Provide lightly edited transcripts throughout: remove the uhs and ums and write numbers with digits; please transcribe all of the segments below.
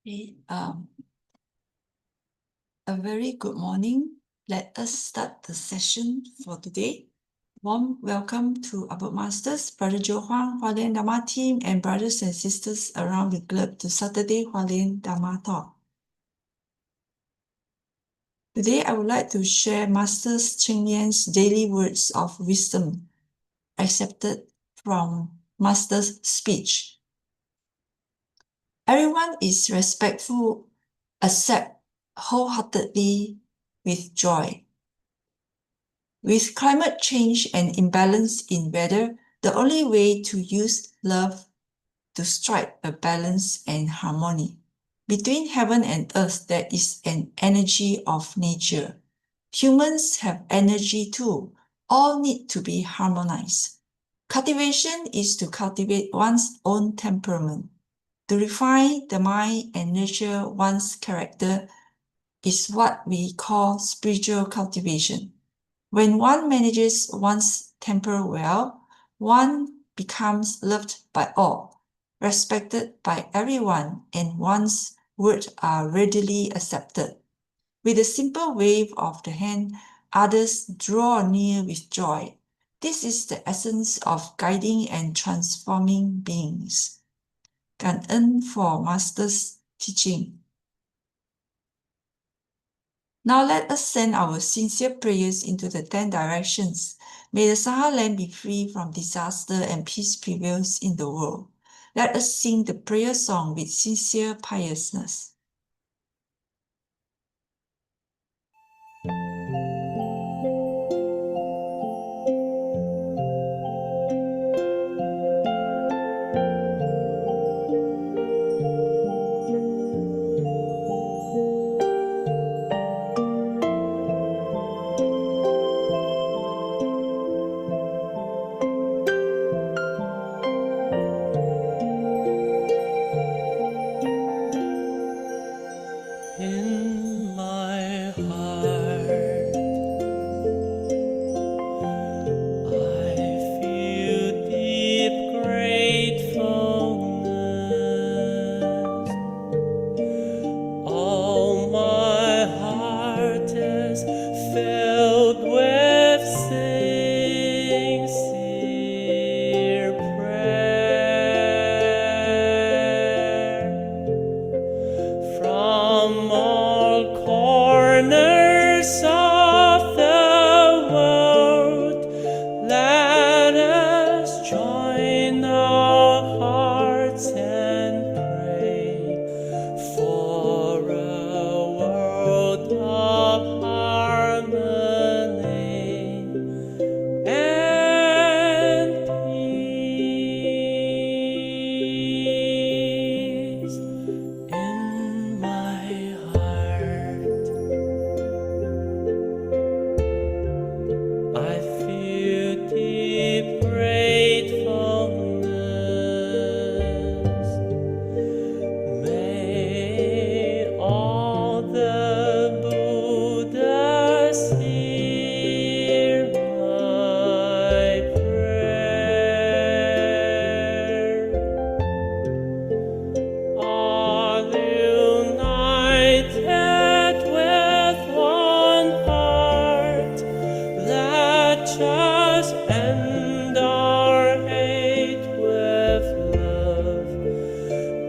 Okay, a very good morning. Let us start the session for today. Warm welcome to our masters, Brother Huang, Hualien Dharma team, and brothers and sisters around the globe to Saturday Hualien Dharma Talk. Today, I would like to share Master Cheng Yan's daily words of wisdom, accepted from Master's speech. Everyone is respectful, accept wholeheartedly with joy. With climate change and imbalance in weather, the only way to use love to strike a balance and harmony. Between heaven and earth, there is an energy of nature. Humans have energy too. All need to be harmonized. Cultivation is to cultivate one's own temperament. To refine the mind and nurture one's character is what we call spiritual cultivation. When one manages one's temper well, one becomes loved by all, respected by everyone, and one's words are readily accepted. With a simple wave of the hand, others draw near with joy. This is the essence of guiding and transforming beings. 感恩 for Master's teaching. Now let us send our sincere prayers into the 10 directions. May the Sahara land be free from disaster and peace prevails in the world. Let us sing the prayer song with sincere piousness. In my heart, I feel deep gratefulness. All my heart is filled with sincere prayer. From all corners of the world, let us join our hearts and pray for a world of harmony and peace. In my heart, I feel deep gratefulness. May all the Buddhas hear my prayer. All united with one heart, let us end our hate with love.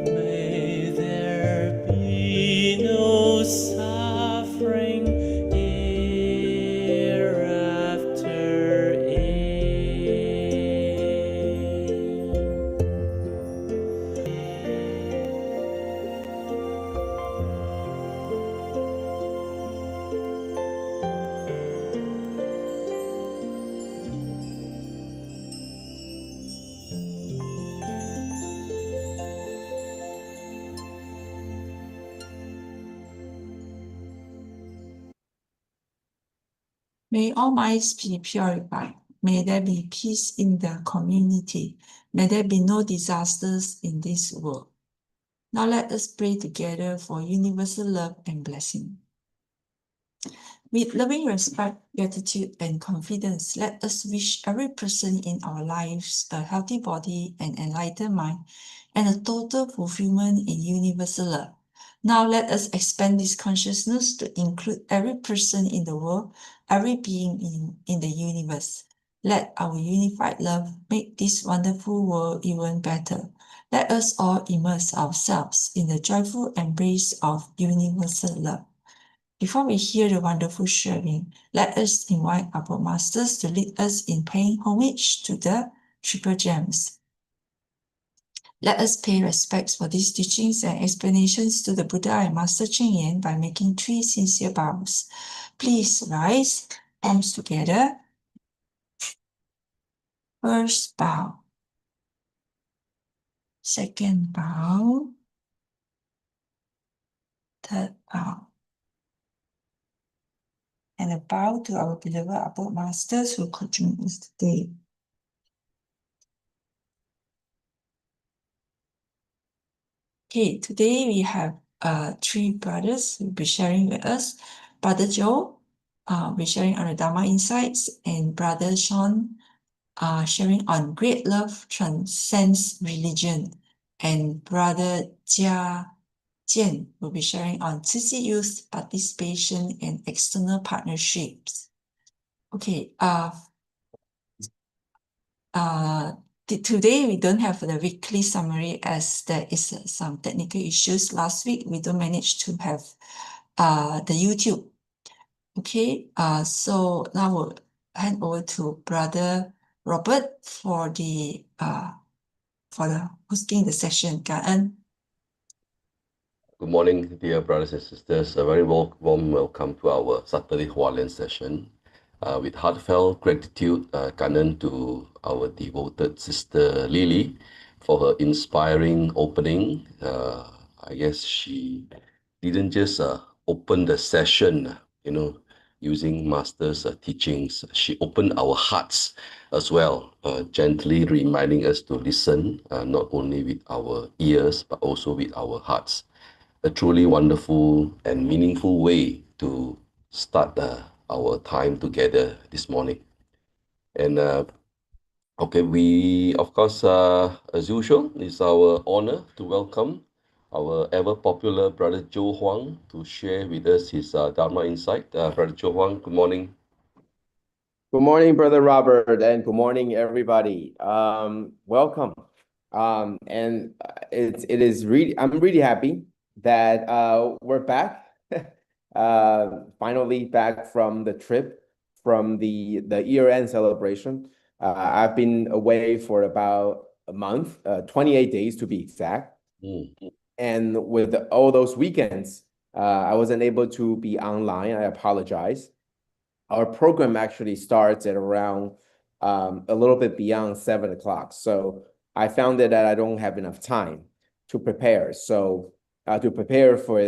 May there be no suffering hereafter. May all minds be purified. May there be peace in the community. May there be no disasters in this world. Now let us pray together for universal love and blessing. With loving respect, gratitude, and confidence, let us wish every person in our lives a healthy body, an enlightened mind, and a total fulfillment in universal love. Now let us expand this consciousness to include every person in the world, every being in the universe. Let our unified love make this wonderful world even better. Let us all immerse ourselves in the joyful embrace of universal love. Before we hear the wonderful sharing, let us invite our masters to lead us in paying homage to the Triple Gems. Let us pay respects for these teachings and explanations to the Buddha and Master Jiann by making 3 sincere bows. Please rise, palms together. First bow. Second bow. Third bow. And a bow to our beloved Abode Masters who could join us today. Okay, today we have 3 brothers who will be sharing with us. Brother Joe will be sharing on the Dharma insights, and Brother Sean sharing on great love transcends religion, and Brother Jiann will be sharing on Cici youth participation and external partnerships. Okay, today we don't have the weekly summary as there is some technical issues. Last week we don't manage to have the YouTube. Okay, so now we'll hand over to Brother Robert for the hosting the session. Jiann. Good morning, dear brothers and sisters. A very warm welcome to our Saturday Hualien session. With heartfelt gratitude, Kanan to our devoted sister Lily for her inspiring opening. I guess she didn't just open the session, using Master's teachings. She opened our hearts as well, gently reminding us to listen, not only with our ears, but also with our hearts. A truly wonderful and meaningful way to start our time together this morning. And we, of course, as usual, it's our honor to welcome our ever popular Brother Joe Huang to share with us his Dharma insight. Brother Joe Huang, good morning. Good morning, Brother Robert, and good morning, everybody. Welcome. And it is really, I'm really happy that we're back, finally back from the trip, from the year-end celebration. I've been away for about a month, 28 days to be exact. And with all those weekends, I wasn't able to be online. I apologize. Our program actually starts at around a little bit beyond 7 o'clock. So I found that I don't have enough time to prepare. So to prepare for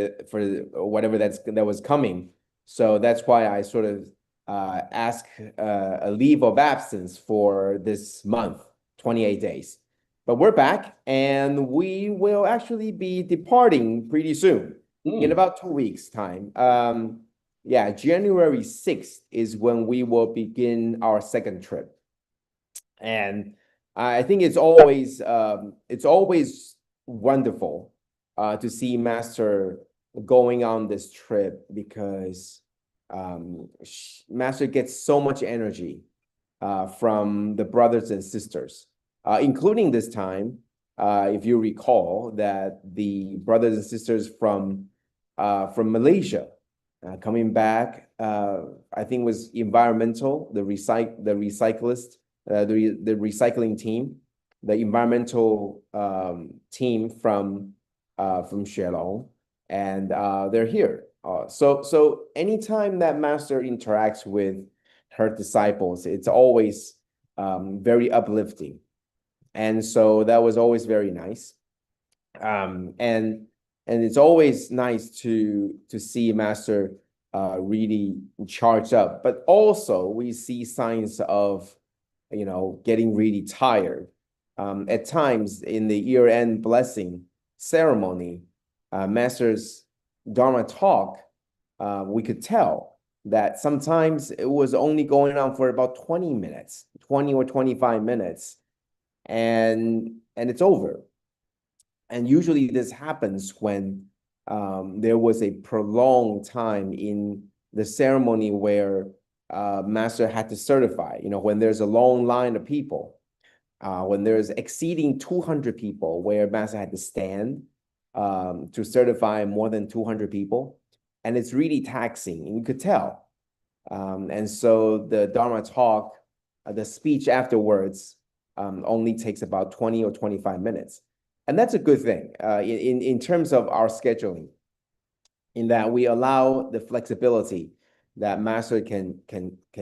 whatever that was coming. So that's why I sort of asked a leave of absence for this month, 28 days. But we're back, and we will actually be departing pretty soon, in about 2 weeks' time. Yeah, January 6th is when we will begin our second trip. And I think it's always wonderful to see Master going on this trip, because Master gets so much energy from the brothers and sisters, including this time, if you recall, that the brothers and sisters from Malaysia, coming back, I think it was environmental, the recyclist, the recycling team, the environmental team from Hualien, and they're here. So anytime that Master interacts with her disciples, it's always very uplifting, and so that was always very nice. And it's always nice to see Master really charged up, but also we see signs of, getting really tired. At times in the year-end blessing ceremony, Master's Dharma talk, we could tell that sometimes it was only going on for about 20 minutes, 20 or 25 minutes, and it's over. And usually this happens when there was a prolonged time in the ceremony where master had to certify, when there's a long line of people, when there's exceeding 200 people, where master had to stand to certify more than 200 people. And it's really taxing, and you could tell. And so the Dharma talk, the speech afterwards, only takes about 20 or 25 minutes. And that's a good thing in terms of our scheduling, in that we allow the flexibility that master can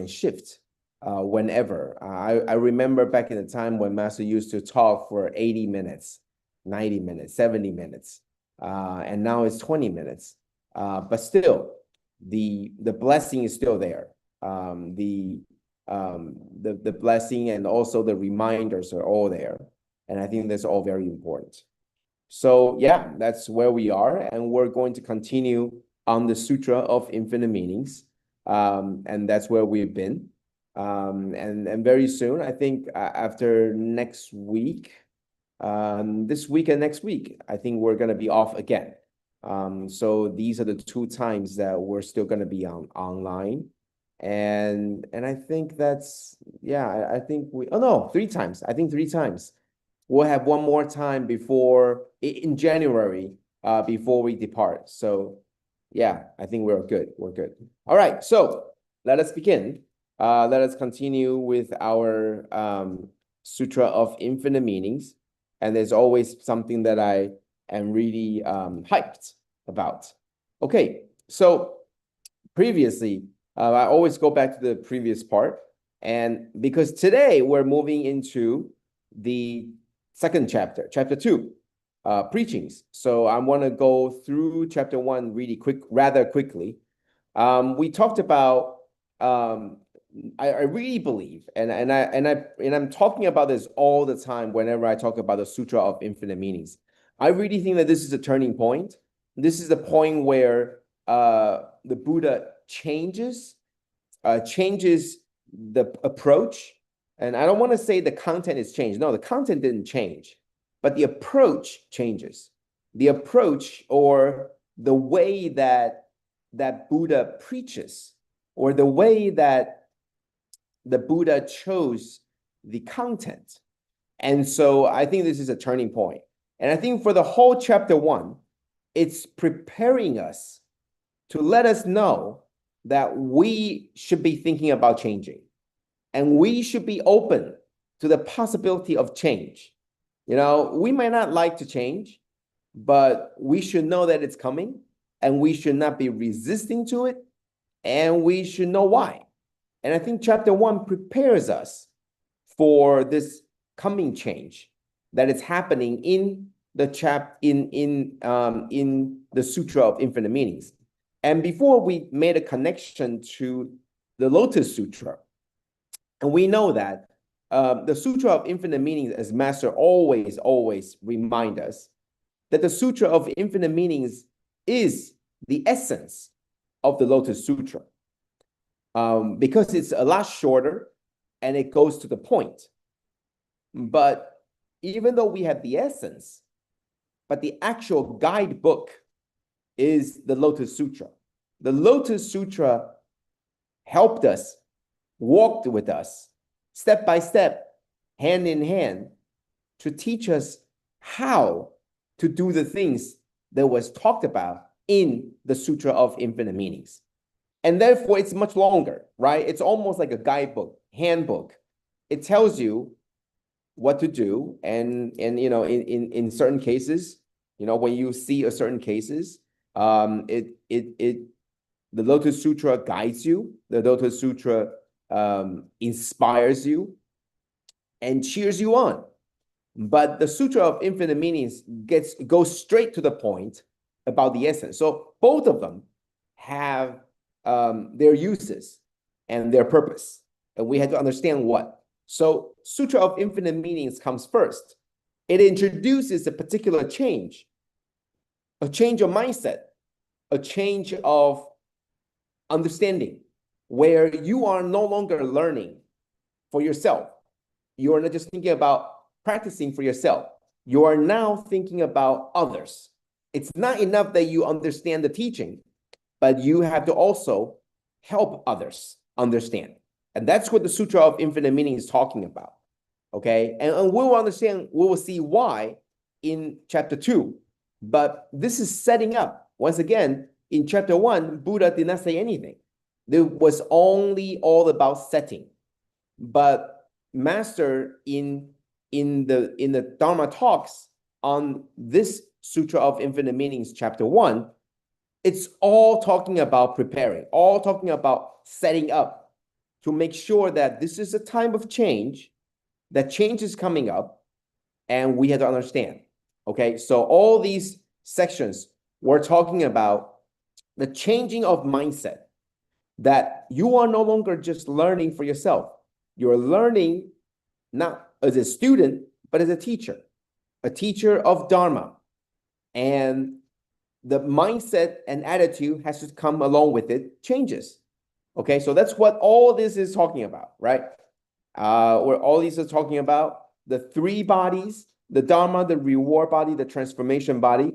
shift whenever. I remember back in the time when master used to talk for 80 minutes, 90 minutes, 70 minutes, and now it's 20 minutes. But still, the blessing is still there. The blessing and also the reminders are all there. And I think that's all very important. So yeah, that's where we are. And we're going to continue on the Sutra of Infinite Meanings. And that's where we've been. And very soon, I think after next week, this week and next week, I think we're going to be off again. So these are the 2 times that we're still going to be online. And I think that's, yeah, I think 3 times. I think 3 times. We'll have one more time in January, before we depart. So yeah, I think we're good. We're good. All right. So let us begin. Let us continue with our Sutra of Infinite Meanings. And there's always something that I am really hyped about. Okay. So previously, I always go back to the previous part. And because today we're moving into the 2nd chapter, chapter 2, preachings. So I want to go through chapter 1 rather quickly. We talked about, I really believe, and I'm talking about this all the time whenever I talk about the Sutra of Infinite Meanings. I really think that this is a turning point. This is the point where the Buddha changes the approach. And I don't want to say the content is changed. No, the content didn't change, but the approach changes. The approach, or the way that Buddha preaches, or the way that the Buddha chose the content. And so I think this is a turning point. And I think for the whole chapter 1, it's preparing us to let us know that we should be thinking about changing. And we should be open to the possibility of change. We might not like to change, but we should know that it's coming, and we should not be resisting to it, and we should know why. And I think chapter 1 prepares us for this coming change that is happening in the in the Sutra of Infinite Meanings. And before we made a connection to the Lotus Sutra, and we know that the Sutra of Infinite Meanings, as Master always remind us, that the Sutra of Infinite Meanings is the essence of the Lotus Sutra, because it's a lot shorter and it goes to the point. But even though we have the essence, but the actual guidebook is the Lotus Sutra. The Lotus Sutra helped us, walked with us, step by step, hand in hand, to teach us how to do the things that was talked about in the Sutra of Infinite Meanings. And therefore, it's much longer, right? It's almost like a guidebook, handbook. It tells you what to do. And in certain cases, when you see a certain cases, the Lotus Sutra guides you. The Lotus Sutra inspires you and cheers you on. But the Sutra of Infinite Meanings goes straight to the point about the essence. So both of them have their uses and their purpose, and we had to understand what. So Sutra of Infinite Meanings comes first. It introduces a particular change, a change of mindset, a change of understanding, where you are no longer learning for yourself. You are not just thinking about practicing for yourself. You are now thinking about others. it's not enough that you understand the teaching, but you have to also help others understand. And that's what the Sutra of Infinite Meaning is talking about. Okay, and we'll understand, we will see why in chapter 2. But this is setting up. Once again, in chapter 1, Buddha did not say anything. There was only all about setting. But Master in the Dharma talks on this Sutra of Infinite Meanings, chapter 1, it's all talking about preparing, all talking about setting up to make sure that this is a time of change, that change is coming up, and we have to understand. Okay, so all these sections, we're talking about the changing of mindset, that you are no longer just learning for yourself. You're learning not as a student, but as a teacher of Dharma. And the mindset and attitude has to come along with it, changes. Okay, so that's what all this is talking about, right? Where all these are talking about the three bodies, the Dharma, the reward body, the transformation body,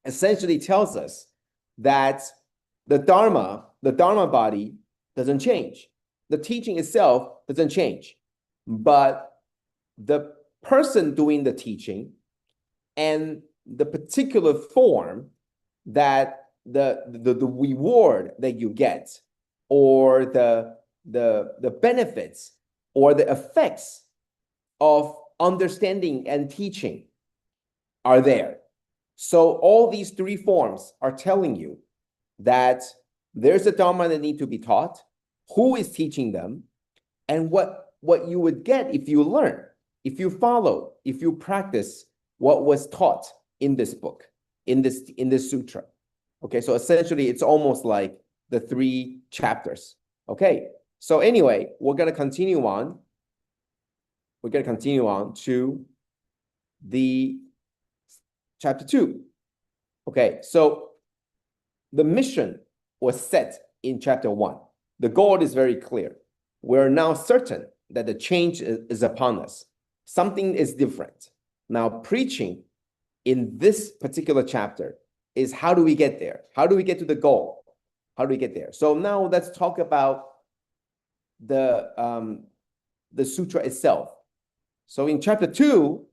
essentially tells us that the Dharma body doesn't change. The teaching itself doesn't change, but the person doing the teaching and the particular form that the reward that you get, or the benefits or the effects of understanding and teaching are there. So all these three forms are telling you that there's a Dharma that need to be taught, who is teaching them, and what you would get if you learn, if you follow, if you practice what was taught in this book, in this sutra. Okay, so essentially it's almost like the 3 chapters. Okay, so anyway, we're going to continue on. We're going to continue on to the chapter 2. Okay, so the mission was set in chapter 1. The goal is very clear. We're now certain that the change is upon us. Something is different. Now, preaching in this particular chapter is, how do we get there? How do we get to the goal? How do we get there? So now let's talk about the sutra itself. So in chapter 2,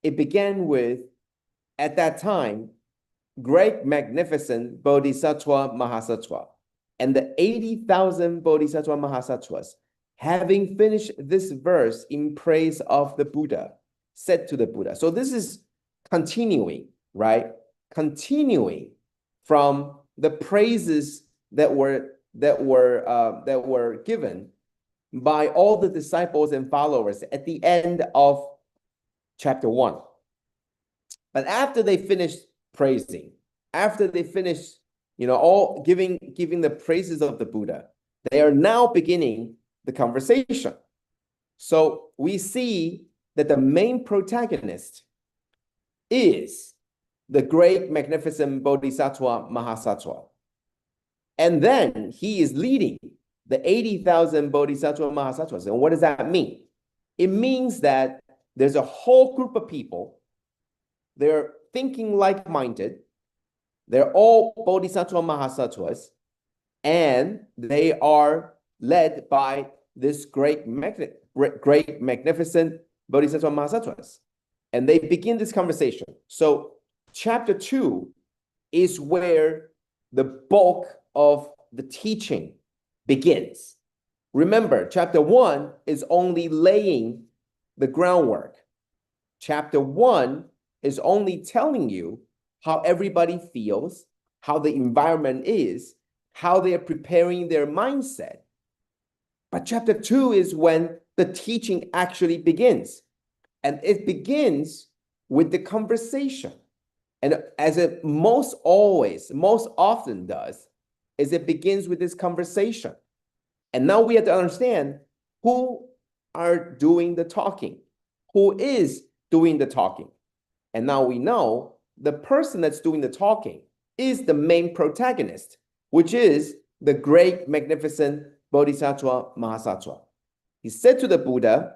it began with, at that time, great magnificent Bodhisattva Mahasattva and the 80,000 Bodhisattva Mahasattvas, having finished this verse in praise of the Buddha, said to the Buddha. So this is continuing, right? Continuing from the praises that were given by all the disciples and followers at the end of chapter 1. But after they finished praising, after they finished, all giving the praises of the Buddha, they are now beginning the conversation. So we see that the main protagonist is the great magnificent Bodhisattva Mahasattva. And then he is leading the 80,000 Bodhisattva Mahasattvas. And what does that mean? It means that there's a whole group of people, they're thinking like-minded, they're all Bodhisattva Mahasattvas, and they are led by this great magnificent Bodhisattva Mahasattvas. And they begin this conversation. So chapter 2 is where the bulk of the teaching begins. Remember, chapter 1 is only laying the groundwork. Chapter 1 is only telling you how everybody feels, how the environment is, how they are preparing their mindset. But chapter 2 is when the teaching actually begins. And it begins with the conversation. And as it most often does, is it begins with this conversation. And now we have to understand who are doing the talking, who is doing the talking. And now we know the person that's doing the talking is the main protagonist, which is the great, magnificent Bodhisattva Mahasattva. He said to the Buddha,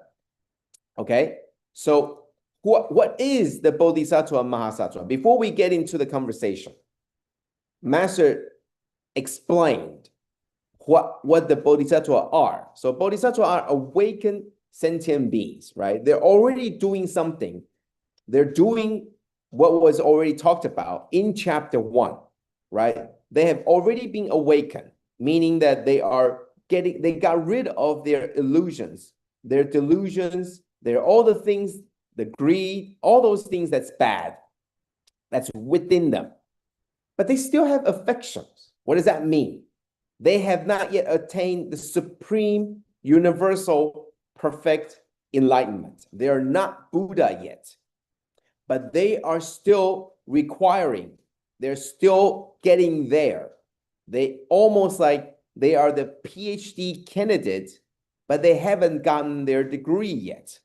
okay, so what is the Bodhisattva and Mahasattva? Before we get into the conversation, Master explained what the Bodhisattva are. So Bodhisattva are awakened sentient beings, right? They're already doing something. They're doing what was already talked about in chapter 1, right? They have already been awakened, meaning that they got rid of their illusions, their delusions, all the things, the greed, all those things that's bad, that's within them. But they still have affections. What does that mean? They have not yet attained the supreme, universal, perfect enlightenment. They are not Buddha yet, but they are still requiring, they're still getting there. They almost like they are the PhD candidate, but they haven't gotten their degree yet.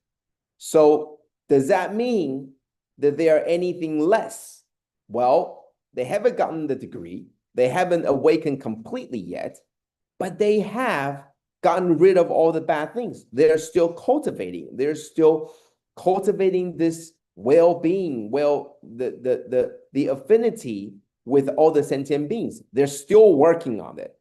So does that mean that they are anything less? Well, they haven't gotten the degree. They haven't awakened completely yet, but they have gotten rid of all the bad things. They're still cultivating. They're still cultivating this well-being, the affinity with all the sentient beings. They're still working on it,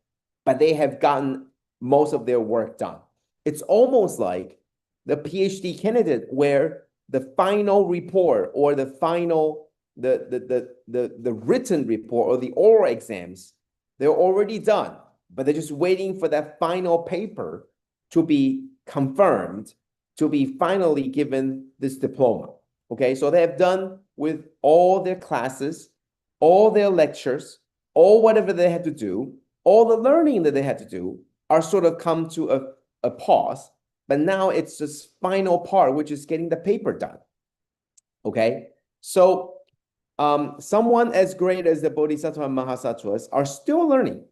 but they have gotten most of their work done. It's almost like the PhD candidate where the final report or the final the written report or the oral exams, they're already done, but they're just waiting for that final paper to be confirmed, to be finally given this diploma. Okay, so they have done with all their classes, all their lectures, all whatever they had to do, all the learning that they had to do are sort of come to a pause, but now it's this final part, which is getting the paper done. Okay, so someone as great as the Bodhisattva and Mahasattvas are still learning.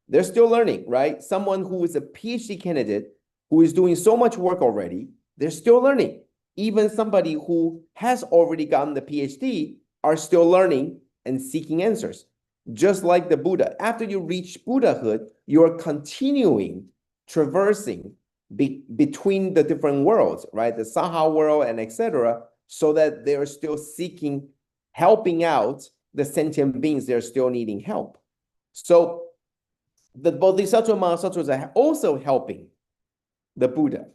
They're still learning, right? Someone who is a PhD candidate who is doing so much work already, they're still learning. Even somebody who has already gotten the PhD are still learning and seeking answers. Just like the Buddha, after you reach Buddhahood, you're continuing traversing between the different worlds, right? The Saha world and etc., so that they're still seeking, helping out the sentient beings. They're still needing help. So the Bodhisattva and Mahasattvas are also helping the Buddha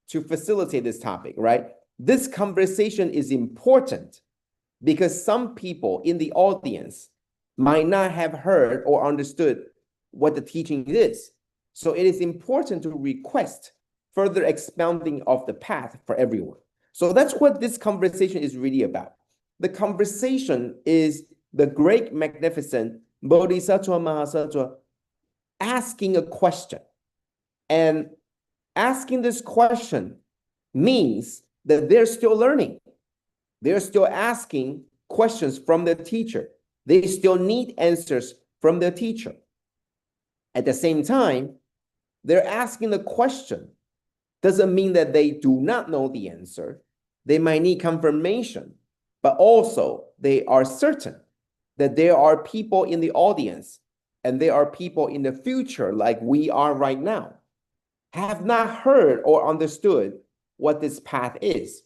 to facilitate this topic, right? This conversation is important because some people in the audience might not have heard or understood what the teaching is. So it is important to request further expounding of the path for everyone. So that's what this conversation is really about. The conversation is the great, magnificent Bodhisattva Mahasattva asking a question. And asking this question means that they're still learning. They're still asking questions from their teacher. They still need answers from their teacher. At the same time, they're asking the question. Doesn't mean that they do not know the answer. They might need confirmation, but also they are certain that there are people in the audience and there are people in the future like we are right now, have not heard or understood what this path is.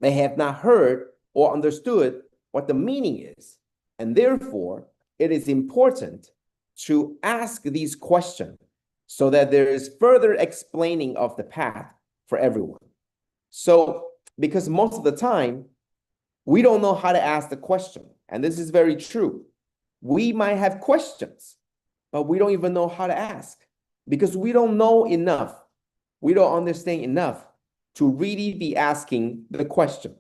They have not heard or understood what the meaning is. And therefore, it is important to ask these questions so that there is further explaining of the path for everyone. So, because most of the time, we don't know how to ask the question. And this is very true. We might have questions, but we don't even know how to ask because we don't know enough. We don't understand enough to really be asking the question.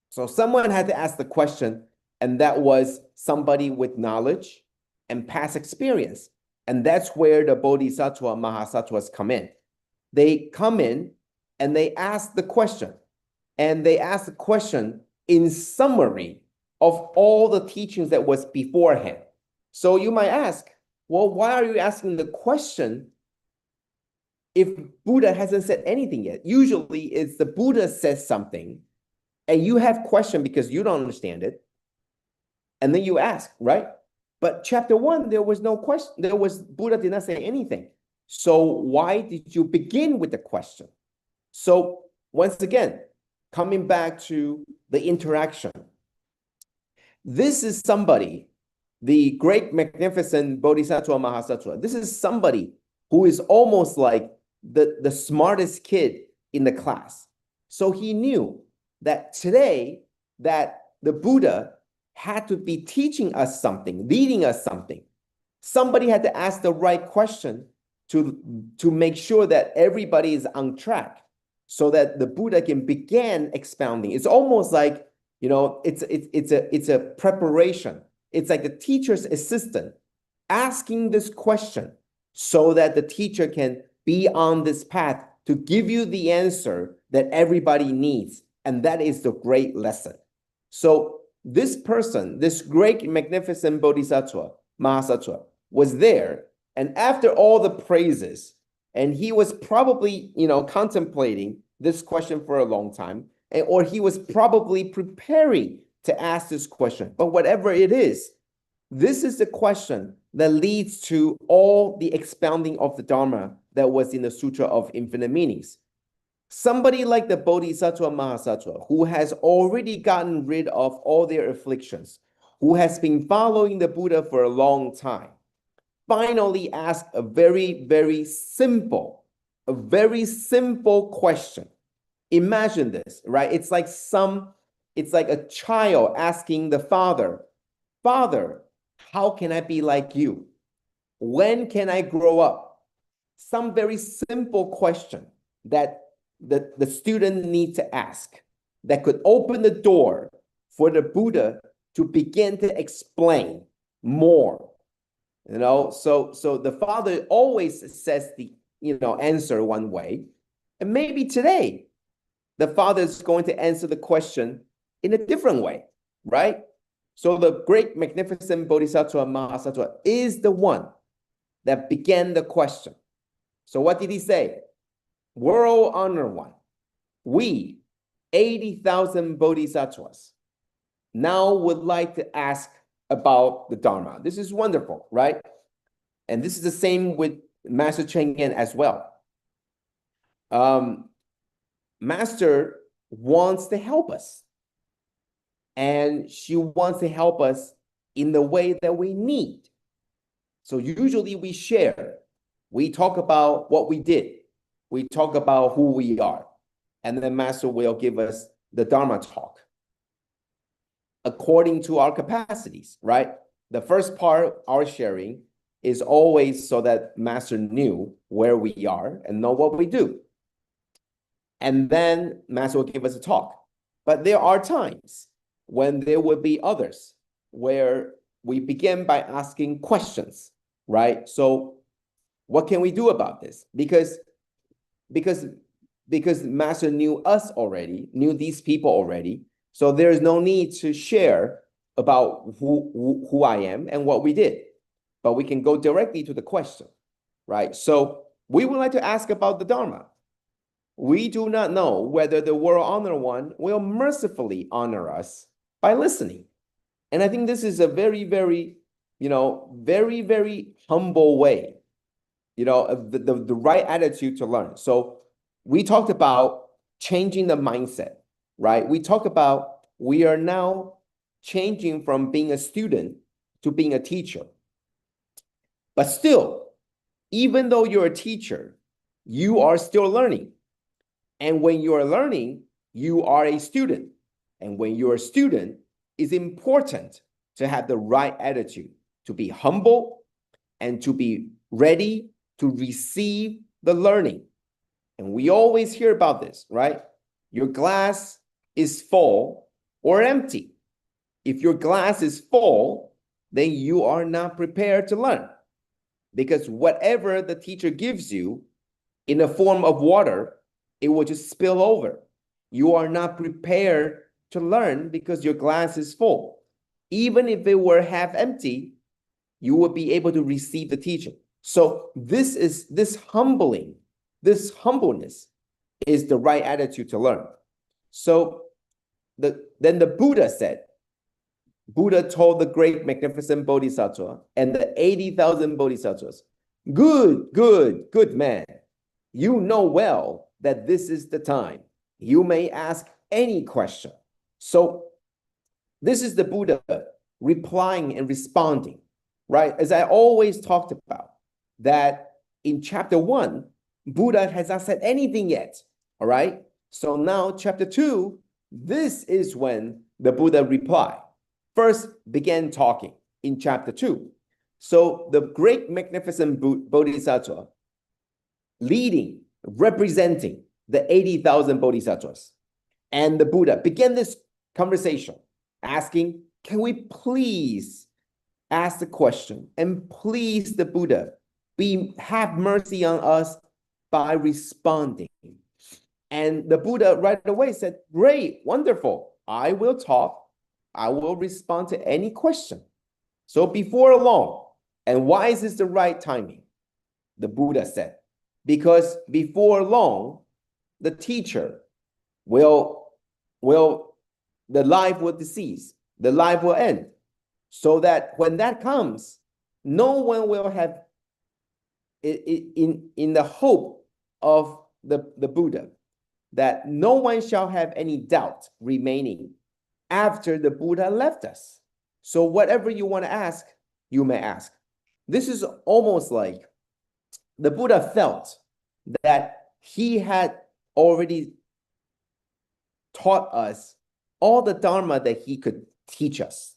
So someone had to ask the question, and that was somebody with knowledge and past experience. And that's where the Bodhisattva and Mahasattvas come in. They come in and they ask the question. And they ask the question in summary of all the teachings that was beforehand. So you might ask, well, why are you asking the question if Buddha hasn't said anything yet? Usually it's the Buddha says something and you have question because you don't understand it. And then you ask, right? But chapter 1, there was no question. Buddha did not say anything. So why did you begin with the question? So once again, coming back to the interaction. This is somebody, the great magnificent Bodhisattva Mahasattva. This is somebody who is almost like the smartest kid in the class. So he knew that today that the Buddha had to be teaching us something, leading us something. Somebody had to ask the right question to make sure that everybody is on track so that the Buddha can begin expounding. It's almost like, you know, it's a preparation. It's like the teacher's assistant asking this question so that the teacher can be on this path to give you the answer that everybody needs. And that is the great lesson. So this person, this great magnificent Bodhisattva, Mahasattva, was there. And after all the praises, and he was probably, you know, contemplating this question for a long time, or he was probably preparing to ask this question. But whatever it is, this is the question that leads to all the expounding of the Dharma that was in the Sutra of Infinite Meanings. Somebody like the Bodhisattva Mahasattva, who has already gotten rid of all their afflictions, who has been following the Buddha for a long time, finally asked a very, very simple question. Imagine this, right? It's like a child asking the father, "Father, how can I be like you? When can I grow up?" Some very simple question that the student needs to ask that could open the door for the Buddha to begin to explain more. You know, so the father always says the, you know, answer one way, and maybe today the father is going to answer the question in a different way, right? So the great magnificent Bodhisattva Mahasattva is the one that began the question. So what did he say? World Honored One, we 80,000 bodhisattvas now would like to ask about the Dharma. This is wonderful, right? And this is the same with Master Cheng Yen as well. Master wants to help us. And she wants to help us in the way that we need. So usually we share. We talk about what we did. We talk about who we are. And then Master will give us the Dharma talk according to our capacities, right? The first part, our sharing, is always so that Master knew where we are and know what we do. And then Master will give us a talk. But there are times when there will be others where we begin by asking questions, right? So what can we do about this? Because Master knew us already, knew these people already, so there is no need to share about who I am and what we did, but we can go directly to the question, right? So we would like to ask about the Dharma. We do not know whether the World Honored One will mercifully honor us by listening. And I think this is a very, very, you know, very, very humble way, you know, the right attitude to learn. So we talked about changing the mindset, right? We talked about we are now changing from being a student to being a teacher. But still, even though you're a teacher, you are still learning. And when you are learning, you are a student. And when you're a student, it's important to have the right attitude, to be humble and to be ready to receive the learning. And we always hear about this, right? Your glass is full or empty. If your glass is full, then you are not prepared to learn. Because whatever the teacher gives you in the form of water, it will just spill over. You are not prepared to learn because your glass is full. Even if it were half empty, you would be able to receive the teaching. So this humbleness is the right attitude to learn. So then the Buddha said, Buddha told the great magnificent Bodhisattva and the 80,000 Bodhisattvas, good man. You know well that this is the time. You may ask any question. So this is the Buddha replying and responding, right? As I always talked about, that in chapter 1, Buddha has not said anything yet, all right? So now chapter 2, this is when the Buddha replied. First began talking in chapter 2. So the great magnificent Bodhisattva leading, representing the 80,000 Bodhisattvas and the Buddha began this conversation asking, can we please ask the question and please the Buddha have mercy on us by responding. And the Buddha right away said, great, wonderful. I will talk. I will respond to any question. So before long, and why is this the right timing? The Buddha said, because before long, the teacher the life will cease, the life will end. So that when that comes, no one will have, in the hope of the Buddha, that no one shall have any doubt remaining after the Buddha left us. So whatever you want to ask, you may ask. This is almost like the Buddha felt that he had already taught us all the Dharma that he could teach us.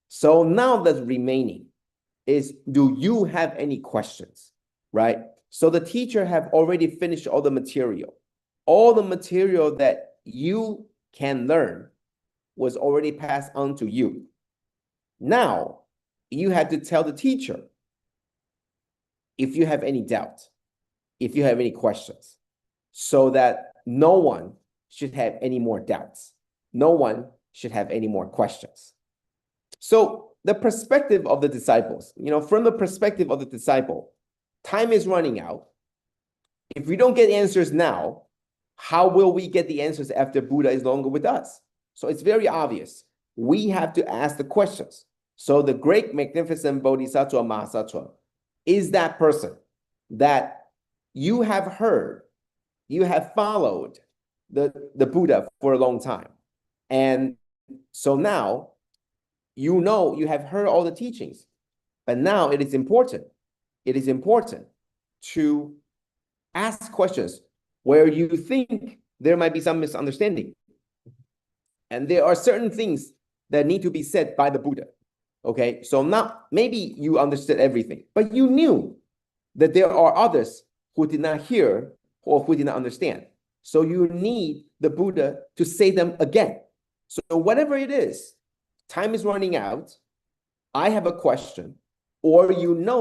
So now the remaining is, do you have any questions, right? So the teacher have already finished all the material. All the material that you can learn was already passed on to you. Now, you have to tell the teacher if you have any doubt, if you have any questions, so that no one should have any more doubts. No one should have any more questions. So the perspective of the disciples, from the perspective of the disciple, time is running out. If we don't get answers now, how will we get the answers after Buddha is no longer with us? So it's very obvious. We have to ask the questions. So the great magnificent Bodhisattva Mahasattva is that person that you have heard, you have followed the Buddha for a long time. And so now, you have heard all the teachings, but now it is important to ask questions where you think there might be some misunderstanding. And there are certain things that need to be said by the Buddha. Okay, so now maybe you understood everything, but you knew that there are others who did not hear or who did not understand. So you need the Buddha to say them again. So whatever it is, time is running out, I have a question, or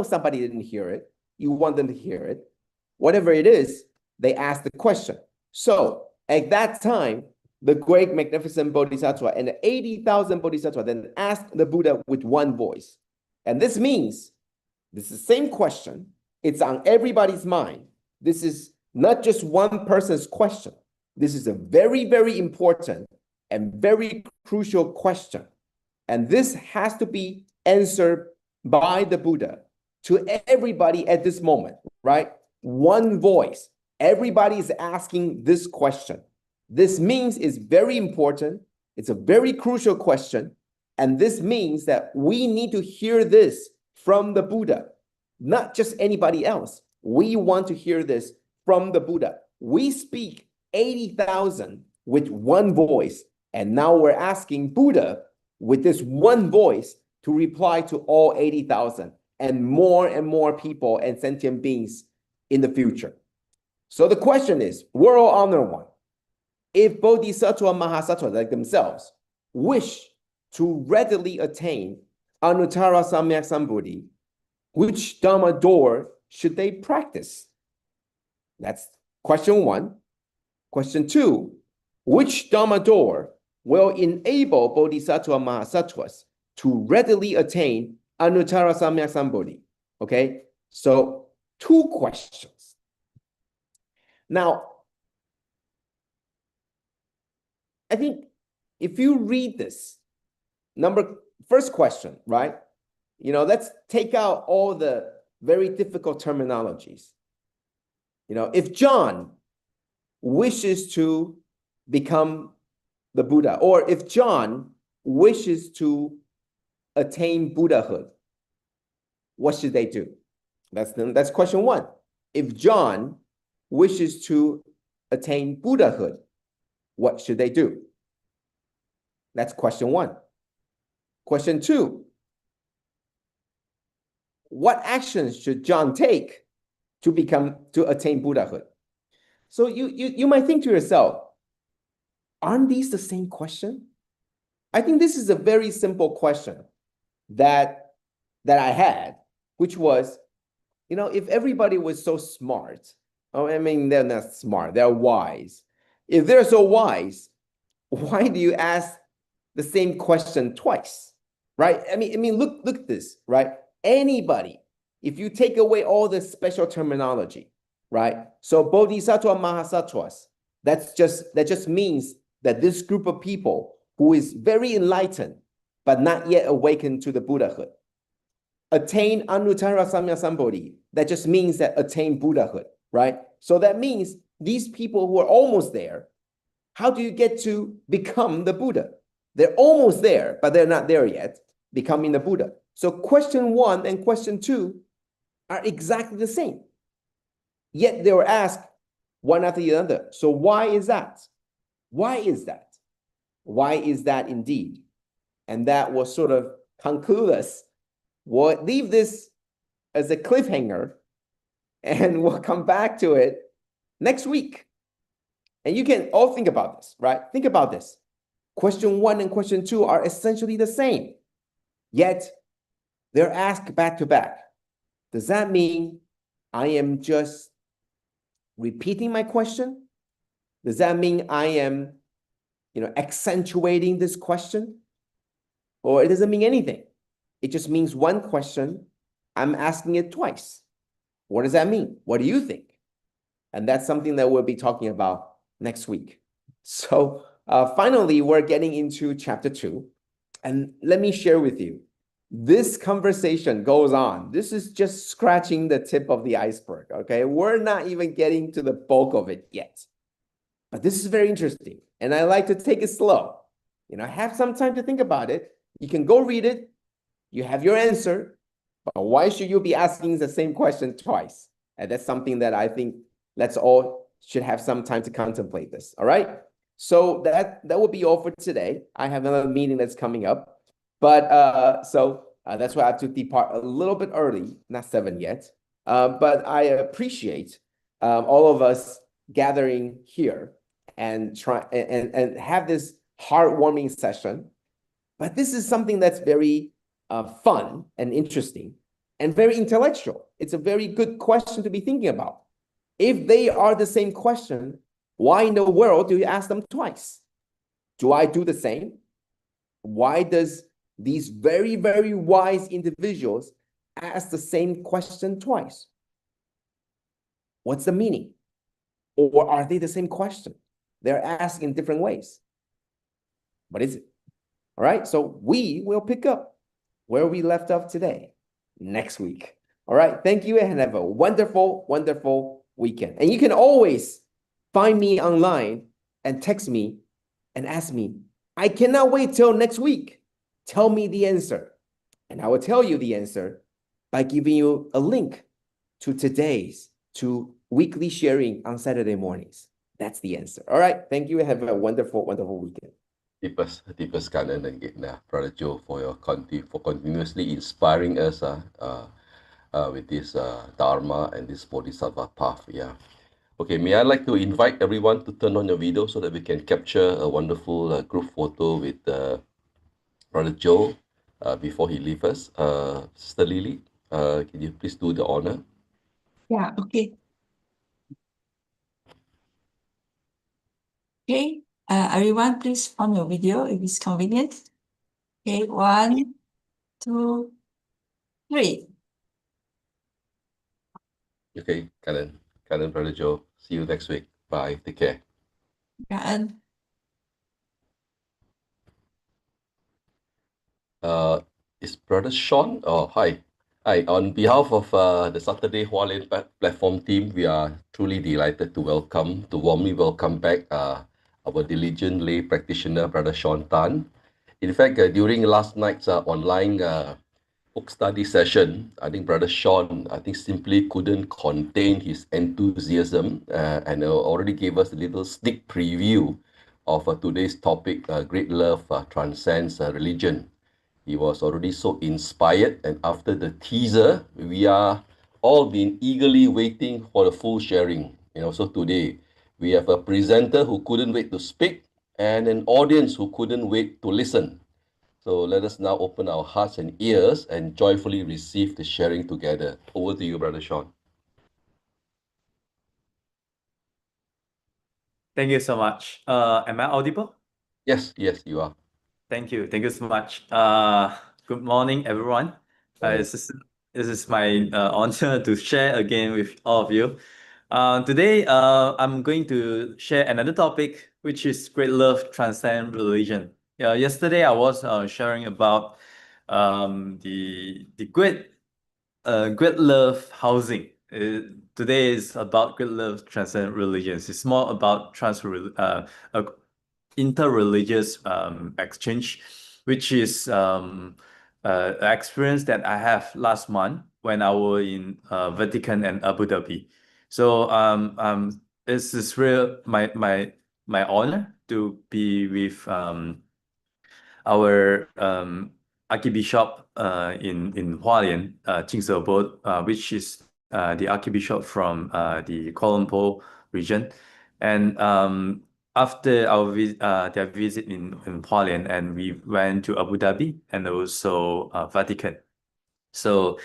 somebody didn't hear it, you want them to hear it. Whatever it is, they ask the question. So at that time, the great magnificent Bodhisattva and the 80,000 Bodhisattva then asked the Buddha with one voice. And this means, this is the same question, it's on everybody's mind. This is not just one person's question. This is a very, very important and very crucial question. And this has to be answered by the Buddha to everybody at this moment, right? One voice. Everybody is asking this question. This means it's very important. It's a very crucial question. And this means that we need to hear this from the Buddha, not just anybody else. We want to hear this from the Buddha. We speak 80,000 with one voice. And now we're asking Buddha with this one voice to reply to all 80,000 and more people and sentient beings in the future. So the question is, World Honor One, if Bodhisattva Mahasattva like themselves wish to readily attain Anuttara Samyak Sambuddhi, which Dharma door should they practice? That's question one. Question two, which Dharma door will enable Bodhisattva Mahasattvas to readily attain Anuttara Samyak Sambuddhi? Okay, so two questions. Now, I think if you read this, first question, right? Let's take out all the very difficult terminologies. If John wishes to become the Buddha, or if John wishes to attain Buddhahood, what should they do? That's question one. If John wishes to attain Buddhahood, what should they do? That's question one. Question two, what actions should John take to attain Buddhahood? So you might think to yourself, aren't these the same question? I think this is a very simple question that I had, which was, if everybody was so smart, I mean, they're not smart, they're wise. If they're so wise, why do you ask the same question twice, right? I mean, look at this, right? Anybody, if you take away all the special terminology, right? So Bodhisattva Mahasattvas, that just means that this group of people who is very enlightened, but not yet awakened to the Buddhahood. Attain Anuttara Samya Sambodhi, that just means that attain Buddhahood, right? So that means these people who are almost there, how do you get to become the Buddha? They're almost there, but they're not there yet, becoming the Buddha. So question one and question two are exactly the same. Yet they were asked one after the other. So why is that? Why is that? Why is that indeed? And that will sort of conclude us. We'll leave this as a cliffhanger and we'll come back to it next week. And you can all think about this, right? Think about this. Question one and question two are essentially the same, yet they're asked back to back. Does that mean I am just repeating my question? Does that mean I am, accentuating this question? Or it doesn't mean anything. It just means one question. I'm asking it twice. What does that mean? What do you think? And that's something that we'll be talking about next week. So finally, we're getting into chapter 2. And let me share with you, this conversation goes on. This is just scratching the tip of the iceberg, okay? We're not even getting to the bulk of it yet. But this is very interesting. And I like to take it slow. Have some time to think about it. You can go read it. You have your answer. But why should you be asking the same question twice? And that's something that I think let's all should have some time to contemplate this. All right? So that will be all for today. I have another meeting that's coming up. But that's why I have to depart a little bit early, not 7 yet. But I appreciate all of us gathering here and try and have this heartwarming session. But this is something that's very fun and interesting and very intellectual. It's a very good question to be thinking about. If they are the same question, why in the world do you ask them twice? Do I do the same? Why does these very, very wise individuals ask the same question twice? What's the meaning? Or are they the same question? They're asked in different ways. What is it? All right, so we will pick up where we left off today, next week. All right, thank you and have a wonderful, wonderful weekend. And you can always find me online and text me and ask me, I cannot wait till next week. Tell me the answer. And I will tell you the answer by giving you a link to weekly sharing on Saturday mornings. That's the answer. All right. Thank you and have a wonderful, wonderful weekend. Deepest kanan again, Brother Joe, for continuously inspiring us with this Dharma and this Bodhisattva path. Yeah. Okay, may I like to invite everyone to turn on your video so that we can capture a wonderful group photo with Brother Joe before he leaves us. Sister Lily, can you please do the honor? Yeah, okay. Okay, everyone, please on your video if it's convenient. Okay, 1, 2, 3. Okay, Kanan, Brother Joe. See you next week. Bye. Take care. And is Brother Sean? Oh, hi. Hi. On behalf of the Saturday Hualien platform team, we are truly delighted to warmly welcome back our our diligent lay practitioner, Brother Sean Tan. In fact, during last night's online book study session, I think Brother Sean, I think simply couldn't contain his enthusiasm and already gave us a little sneak preview of today's topic, Great Love Transcends Religion. He was already so inspired, and after the teaser, we are all been eagerly waiting for the full sharing. So today we have a presenter who couldn't wait to speak and an audience who couldn't wait to listen. So let us now open our hearts and ears and joyfully receive the sharing together. Over to you, Brother Sean. Thank you so much. Am I audible? Yes, you are. Thank you. Thank you so much. Good morning, everyone. Morning. This is my honor to share again with all of you. Today, I'm going to share another topic, which is great love transcend religion. Yesterday, I was sharing about the great love housing. Today is about great love transcend religions. It's more about interreligious exchange, which is an experience that I have last month when I was in Vatican and Abu Dhabi. So this is real my honor to be with our Archbishop in Hualien, which is the Archbishop from the Kuala Lumpur region. And after their visit in Hualien, and we went to Abu Dhabi and also Vatican. So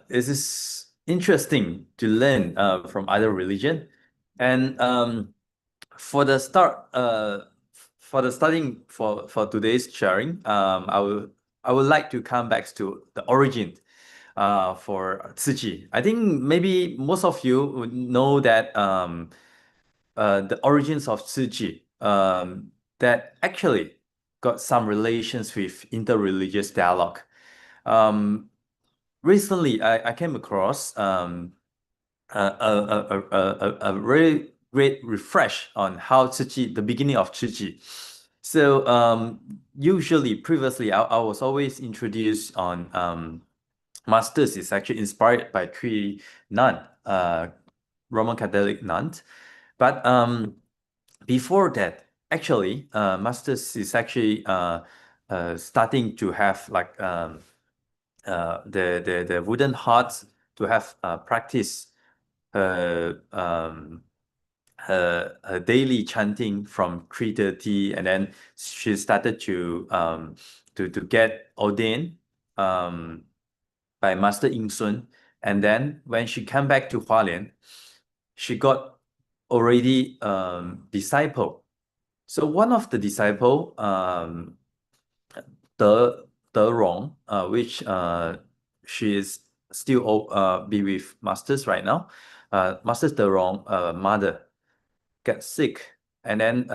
this is interesting to learn from other religion. And for the starting for today's sharing, I would like to come back to the origin for Tzu. I think maybe most of you would know that the origins of Tzu that actually got some relations with interreligious dialogue. Recently, I came across a very great refresh on how the beginning of Tzu. So previously, I was always introduced on Masters is actually inspired by three nun, Roman Catholic nuns. But before that, actually, Masters is actually starting to have like the wooden hearts to have practice her daily chanting from 3:30, and then she started to get ordained by Master Ing Sun. And then when she came back to Hualien, she got already disciple. So one of the disciple, De Rong, which she is still be with Masters right now. Masters De Rong, mother, get sick, and then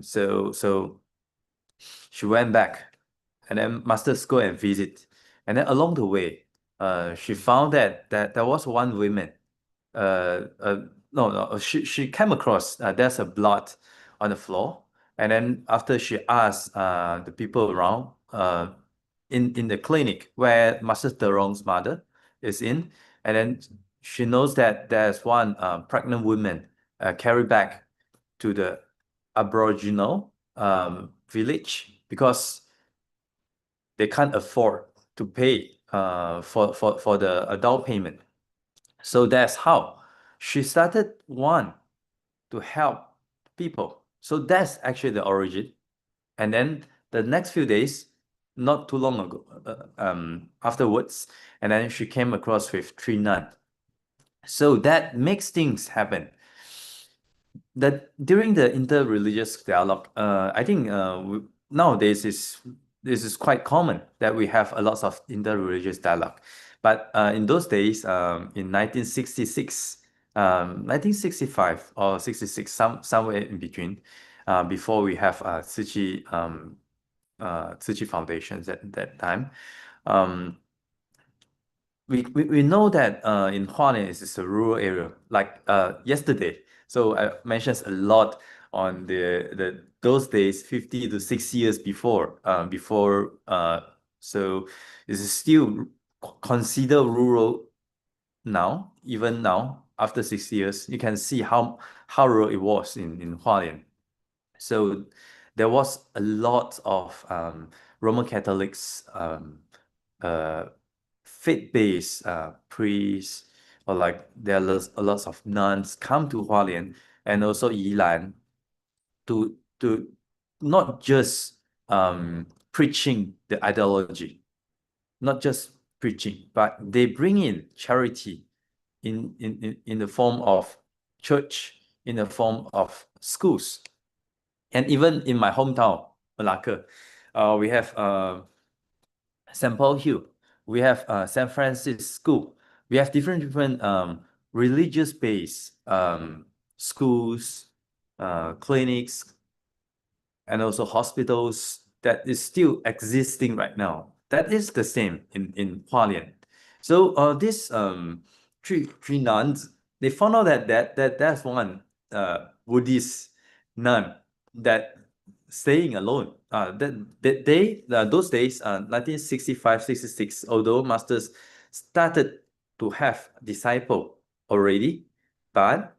so she went back, and then Masters go and visit, and then along the way, she found that there was one woman. No, she came across there's a blood on the floor, and then after she asked the people around in the clinic where Master Terong's mother is in, and then she knows that there's one pregnant woman carried back to the Aboriginal village because they can't afford to pay for the adult payment. So that's how she started to help people. So that's actually the origin. And then the next few days, not too long ago, afterwards, and then she came across with three nuns. So that makes things happen. That during the interreligious dialogue, I think nowadays this is quite common that we have a lot of interreligious dialogue. But in those days, in 1966, 1965 or 66, somewhere in between, before we have Tzu Chi Foundations at that time, we know that in Hualien is a rural area, like yesterday. So I mentioned a lot on those days 50 to 60 years before. So it's still considered rural now. Even now, after 60 years, you can see how rural it was in Hualien. So there was a lot of Roman Catholics, faith-based priests, or like there are a lot of nuns come to Hualien and also Yilan to not just preaching the ideology, not just preaching, but they bring in charity in the form of church, in the form of schools. And even in my hometown, Malacca, we have St. Paul Hill, we have St. Francis School. We have different religious-based schools, clinics, and also hospitals that is still existing right now. That is the same in Hualien. So this three nuns, they found out that there's one Buddhist nun that staying alone. Those days, 1965, 66, although masters started to have disciple already, but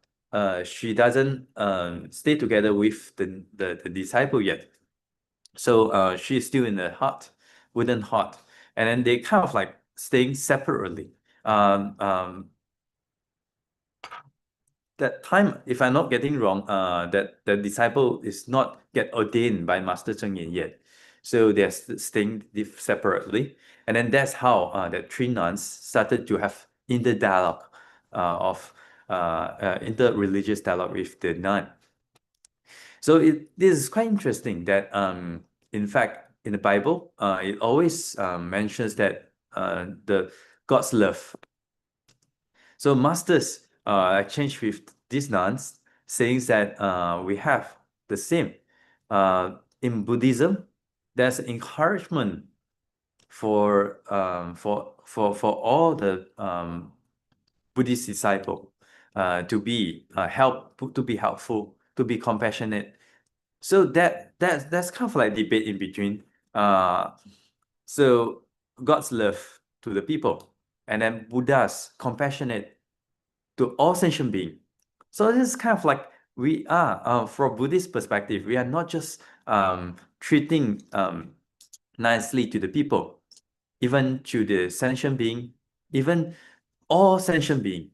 she doesn't stay together with the disciple yet. So she's still in the hut, wooden hut, and then they kind of like staying separately. That time, if I'm not getting wrong, that the disciple is not get ordained by Master Cheng Yen yet. So they're staying separately. And then that's how the three nuns started to have inter-dialogue inter-religious dialogue with the nun. So this is quite interesting that in fact in the Bible it always mentions that the God's love. So masters exchange with these nuns, saying that we have the same. In Buddhism, there's encouragement for all the Buddhist disciple to be helpful, to be compassionate. So that's kind of like debate in between. So God's love to the people, and then Buddha's compassionate to all sentient beings. So this is kind of like we are, from Buddhist perspective, we are not just treating nicely to the people, even to the sentient being, even all sentient being,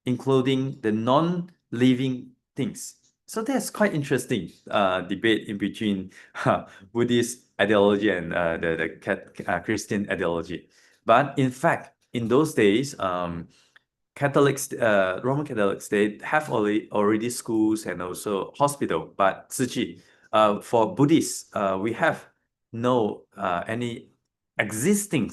including the non-living things. So that's quite interesting debate in between Buddhist ideology and the Christian ideology. But in fact, in those days, Catholics, Roman Catholics, they have already schools and also hospital. But Tzu for Buddhists, we have no any existing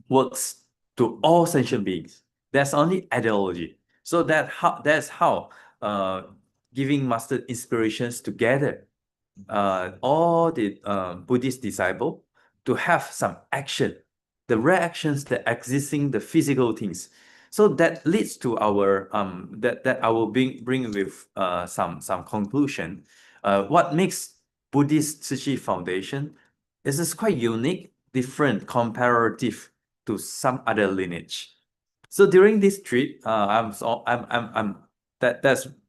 works to all sentient beings. That's only ideology. So that's how giving master inspirations together all the Buddhist disciple to have some action, the reactions that existing the physical things. So that leads to our that I will bring with some conclusion. What makes Buddhist Tzu Foundation is quite unique, different, comparative to some other lineage. So during this trip, that's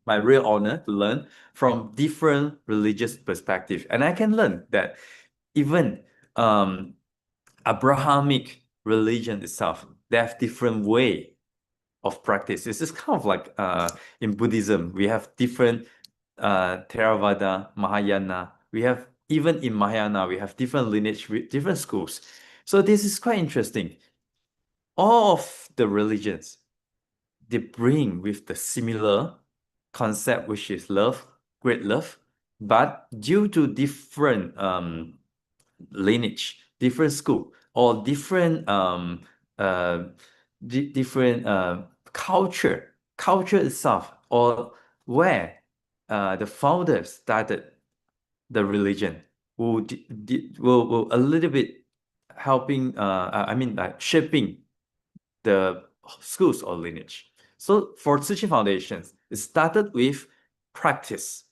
my real honor to learn from different religious perspective, and I can learn that even Abrahamic religion itself, they have different way of practice. This is kind of like in Buddhism, we have different Theravada, Mahayana. We have even in Mahayana, we have different lineage with different schools. So this is quite interesting. All of the religions, they bring with the similar concept, which is love, great love, but due to different lineage, different school, or different culture itself, or where the founders started the religion, will a little bit helping, I mean, like shaping the schools or lineage. So for Tzu Chi Foundations, it started with practice.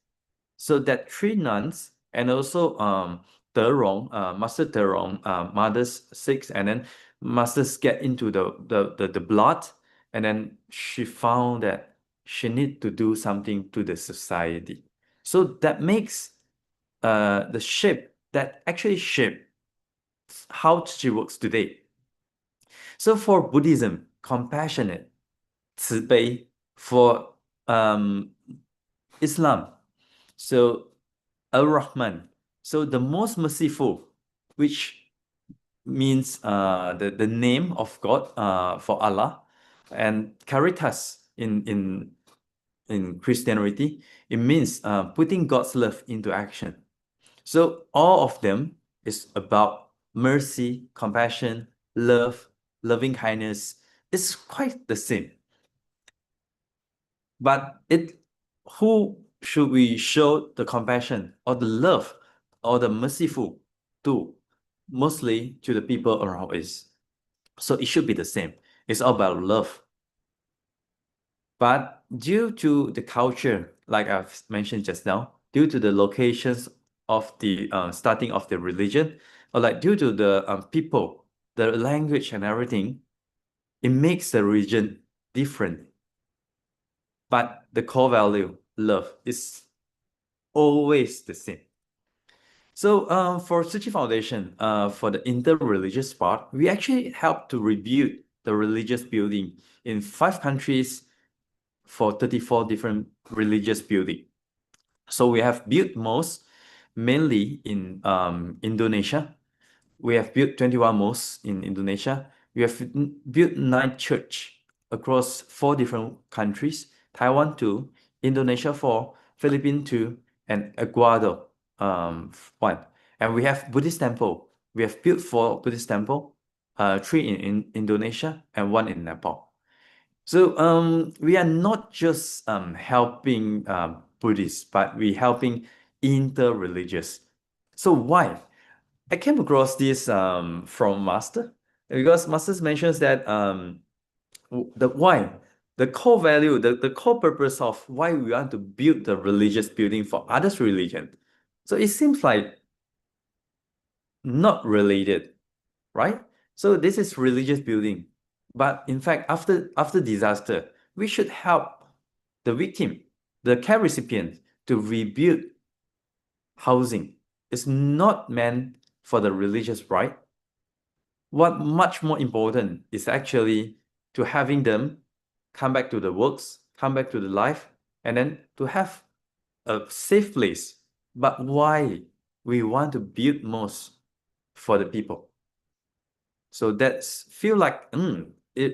So that 3 nuns and also Master Terong, mothers 6, and then masters get into the blood, and then she found that she need to do something to the society. So that makes the shape that actually shape how Tzu Chi works today. So for Buddhism, compassionate, 慈悲. For Islam, so Ar-Rahman, so the most merciful, which means the name of God for Allah, and Caritas in Christianity, it means putting God's love into action. So all of them is about mercy, compassion, love, loving kindness. It's quite the same. But who should we show the compassion or the love or the merciful to? Mostly to the people around us. So it should be the same. It's all about love. But due to the culture, like I've mentioned just now, due to the locations of the starting of the religion, or like due to the people, the language and everything, it makes the religion different. But the core value, love, is always the same. So for Tzu Chi Foundation, for the inter-religious part, we actually help to rebuild the religious building in 5 countries for 34 different religious building. So we have built most mainly in Indonesia. We have built 21 mosques in Indonesia. We have built 9 church across 4 different countries, Taiwan 2, Indonesia 4, Philippines 2, and Ecuador 1. And we have Buddhist temple. We have built 4 Buddhist temple, 3 in Indonesia and 1 in Nepal. So we are not just helping Buddhists, but we helping inter-religious. So why? I came across this from Master, because Master mentions that the why, the core value, the core purpose of why we want to build the religious building for others' religion. So it seems like not related, right? So this is religious building, but in fact, after disaster, we should help the victim, the care recipient, to rebuild housing. It's not meant for the religious right. What much more important is actually to having them come back to the works, come back to the life, and then to have a safe place. But why we want to build most for the people? So that's feel like this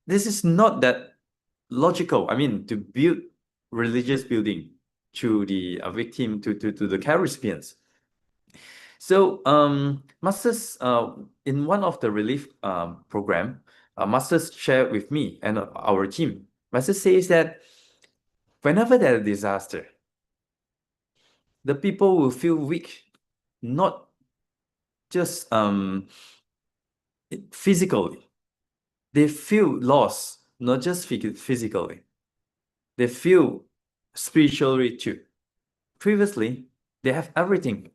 is not that logical. I mean, to build religious building to the victim, to the care recipients. So Masters, in one of the relief program, Masters shared with me and our team. Masters says that whenever there's a disaster, the people will feel weak, not just physically. They feel lost, not just physically. They feel spiritually too. Previously, they have everything.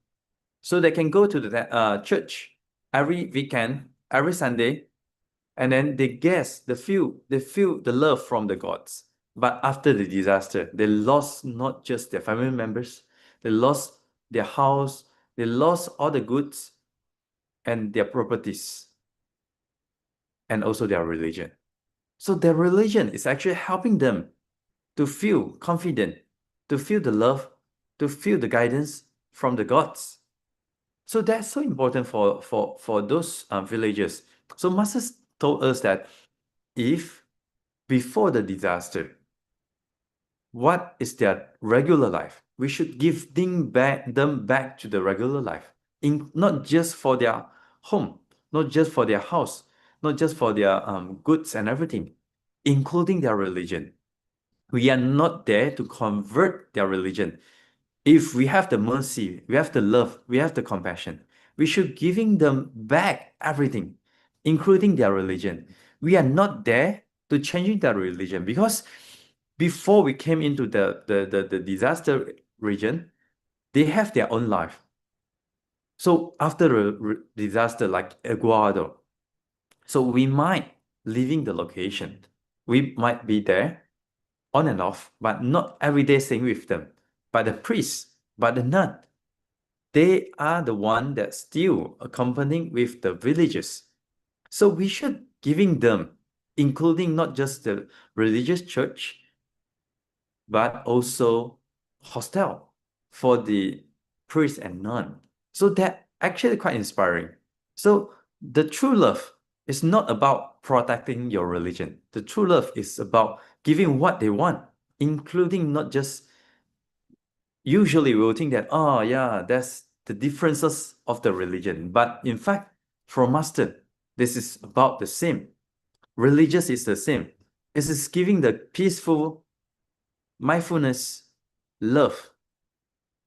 So they can go to the church every weekend, every Sunday, and then they feel the love from the gods. But after the disaster, they lost not just their family members, they lost their house, they lost all the goods and their properties, and also their religion. So their religion is actually helping them to feel confident, to feel the love, to feel the guidance from the gods. So that's so important for those villagers. So Masters told us that if before the disaster, what is their regular life? We should give them back to the regular life, not just for their home, not just for their house, not just for their goods and everything, including their religion. We are not there to convert their religion. If we have the mercy, we have the love, we have the compassion, we should giving them back everything, including their religion. we are not there to changing their religion, because before we came into the disaster region, they have their own life. So after a disaster like Ecuador, so we might leaving the location. We might be there on and off, but not every day staying with them. But the priest, but the nun, they are the one that still accompanying with the villagers. So we should giving them, including not just the religious church, but also hostel for the priest and nun. So that actually quite inspiring. So the true love is not about protecting your religion. The true love is about giving what they want, including not just, usually we will think that, oh yeah, that's the differences of the religion. But in fact, for Master, this is about the same. Religious is the same. It is giving the peaceful mindfulness, love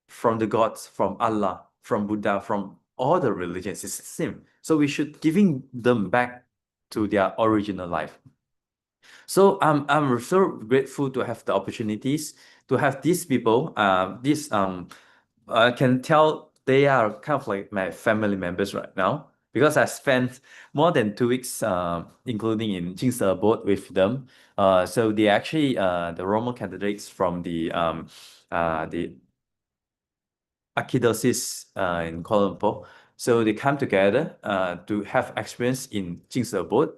from the gods, from Allah, from Buddha, from all the religions. It's the same. So we should giving them back to their original life. So I'm so grateful to have the opportunities to have these people. I can tell they are kind of like my family members right now, because I spent more than 2 weeks, including in Jingse abode with them. So they actually the Roman Catholics from the archdiocese in Kuala Lumpur. So they come together to have experience in Jingse abode,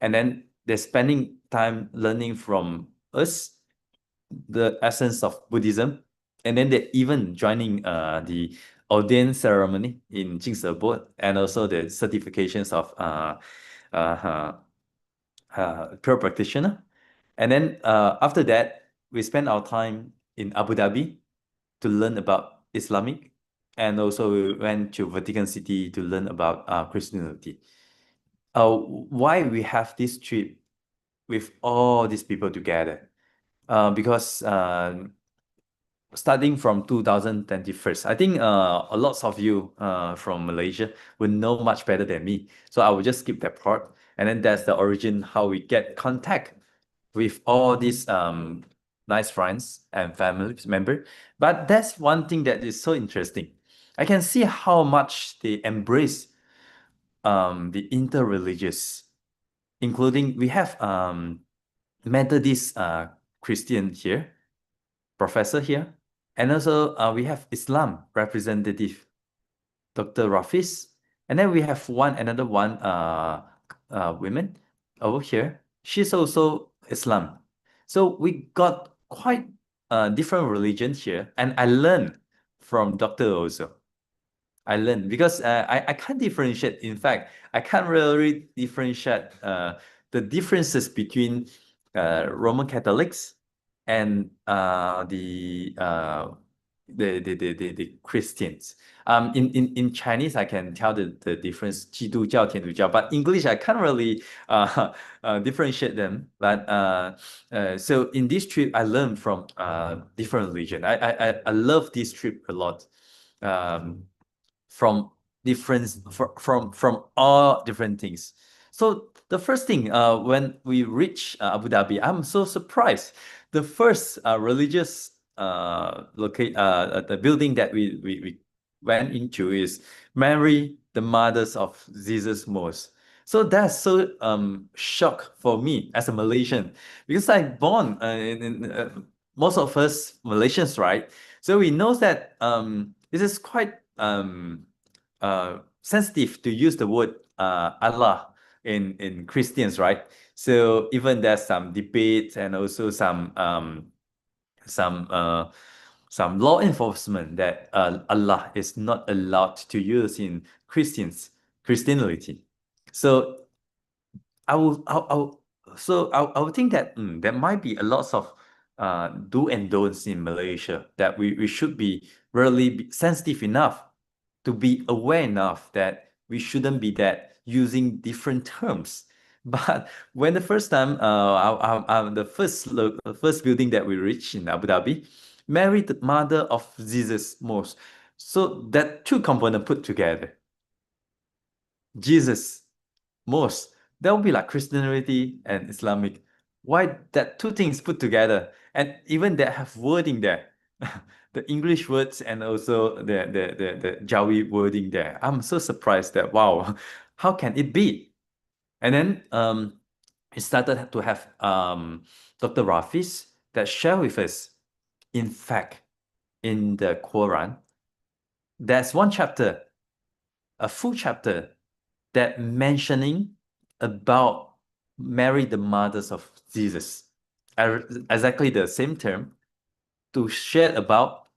and then they're spending time learning from us the essence of Buddhism, and then they're even joining the audience ceremony in Jingse abode, and also the certifications of pure practitioner. And then after that, we spend our time in Abu Dhabi to learn about Islamic, and also we went to Vatican City to learn about Christianity. Why we have this trip with all these people together? Because starting from 2021, I think a lot of you from Malaysia will know much better than me. So I will just skip that part. And then that's the origin, how we get contact with all these nice friends and family members. But that's one thing that is so interesting. I can see how much they embrace the interreligious, including we have Methodist Christian here, professor here, and also we have Islam representative, Dr. Rafis, and then we have another one women over here. She's also Islam. So we got quite different religions here, and I learned from Dr. also. I learned because I can't differentiate. In fact, I can't really differentiate the differences between Roman Catholics and the Christians. In Chinese, I can tell the difference, 基督教, 天主教, but English, I can't really differentiate them. But so in this trip, I learned from different religion. I love this trip a lot. From all different things. So the first thing, when we reach Abu Dhabi, I'm so surprised. The first religious the building that we went into is Mary, the mothers of Jesus Most. So that's so shock for me as a Malaysian, because I born in most of us Malaysians, right? So we know that this is quite sensitive to use the word Allah in Christians, right? So even there's some debates and also some law enforcement that Allah is not allowed to use in Christianity. So I would think that there might be a lot of do and don'ts in Malaysia that we should be really sensitive enough to be aware enough that we shouldn't be that using different terms. But when the first time, the first building that we reached in Abu Dhabi, Mary, the mother of Jesus Most. So that two components put together. Jesus Most, that would be like Christianity and Islamic. Why that two things put together? And even they have wording there. The English words and also the Jawi wording there. I'm so surprised that wow, how can it be? And then we started to have Dr. Rafis that share with us. In fact, in the Quran, there's one chapter, a full chapter, that mentioning about Mary, the mothers of Jesus. Exactly the same term to share about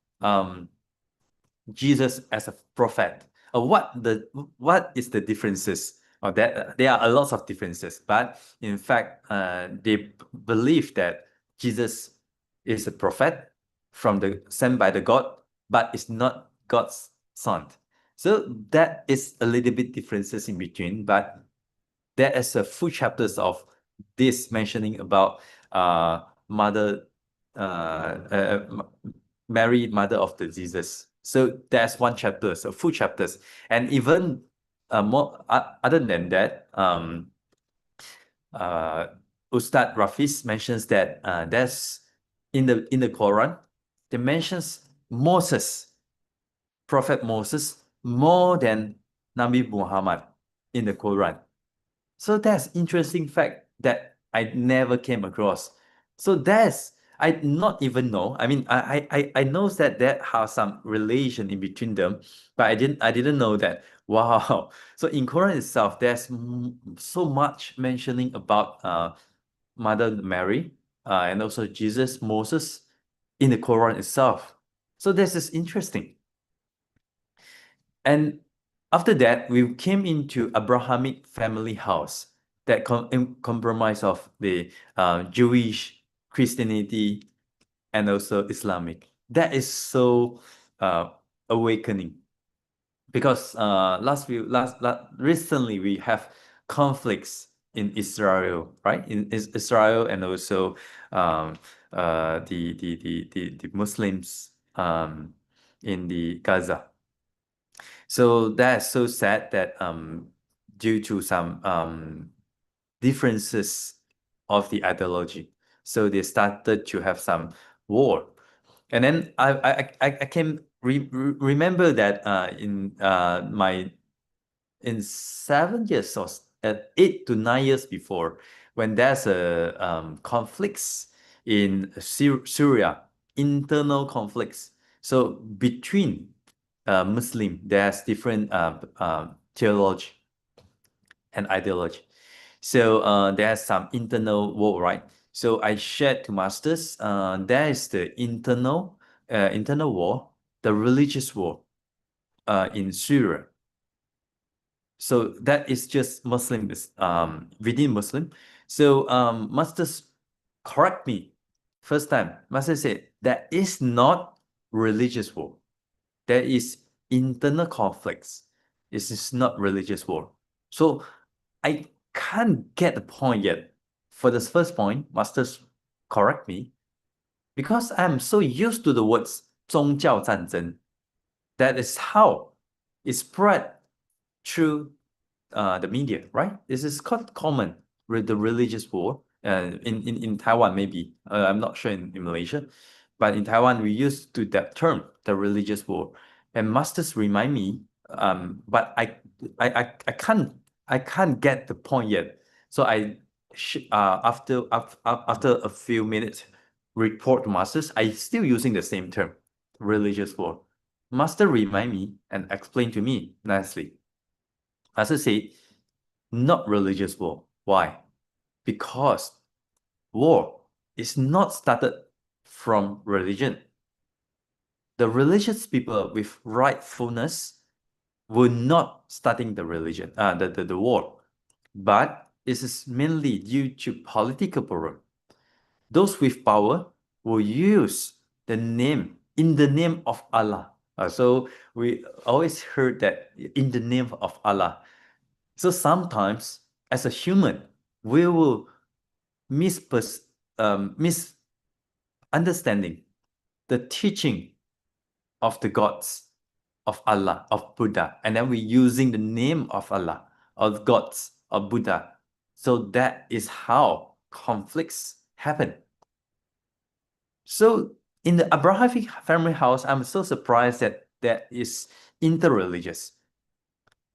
Jesus as a prophet. What is the differences? Or that there are a lot of differences, but in fact, they believe that Jesus is a prophet sent by the God, but is not God's son. So that is a little bit differences in between, but there is a full chapters of this mentioning about mother Mary, mother of the Jesus. So that's one chapter, so full chapters, and even more other than that, Ustad Rafis mentions that there's in the Quran, they mentions Moses, Prophet Moses, more than Nabi Muhammad in the Quran. So that's interesting fact that I never came across. So that's I not even know. I mean, I know that there has some relation in between them, but I didn't know that. Wow. So in Quran itself, there's so much mentioning about Mother Mary and also Jesus, Moses in the Quran itself. So this is interesting. And after that, we came into Abrahamic family house that compromise of the Jewish, Christianity, and also Islamic. That is so awakening because recently we have conflicts in Israel, right? In Israel and also the Muslims in the Gaza. So that's so sad that due to some differences of the ideology, so they started to have some war. And then I can remember that in 7 years or 8 to 9 years before, when there's a conflicts in Syria, internal conflicts. So between Muslim, there's different theology and ideology. So there's some internal war, right? So I shared to masters, there is the internal war, the religious war in Syria. So that is just Muslim, within Muslim. So masters correct me. First time, master said that is not religious war. There is internal conflicts. This is not religious war. So I can't get the point yet. For this first point, masters correct me because I'm so used to the words 宗教战争. That is how it spread through the media, right? This is quite common with the religious war. In Taiwan, maybe. I'm not sure in Malaysia. But in Taiwan, we used to that term, the religious war. And masters remind me, but I can't get the point yet. So after a few minutes report to masters, I still using the same term, religious war. Master remind me and explain to me nicely. Master said, not religious war. Why? Because war is not started from religion. The religious people with rightfulness were not starting the religion, the war, but it is mainly due to political power. Those with power will use the name in the name of Allah. So we always heard that in the name of Allah. So sometimes, as a human, we will misunderstanding the teaching of the gods, of Allah, of Buddha, and then we're using the name of Allah, of gods, of Buddha, So that is how conflicts happen. So in the Abrahamic family house, I'm so surprised that that is interreligious.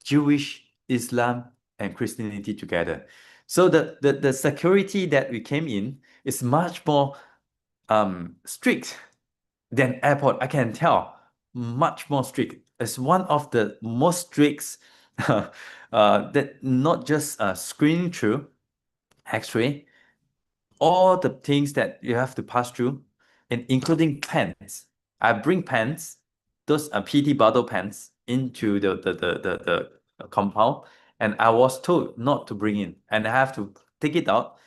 Jewish, Islam, and Christianity together. So the security that we came in is much more strict than airport. I can tell, much more strict. It's one of the most strict that not just screening through X-ray, all the things that you have to pass through, and including pens. I bring pens, those PT bottle pens, into the compound, and I was told not to bring in, and I have to take it out.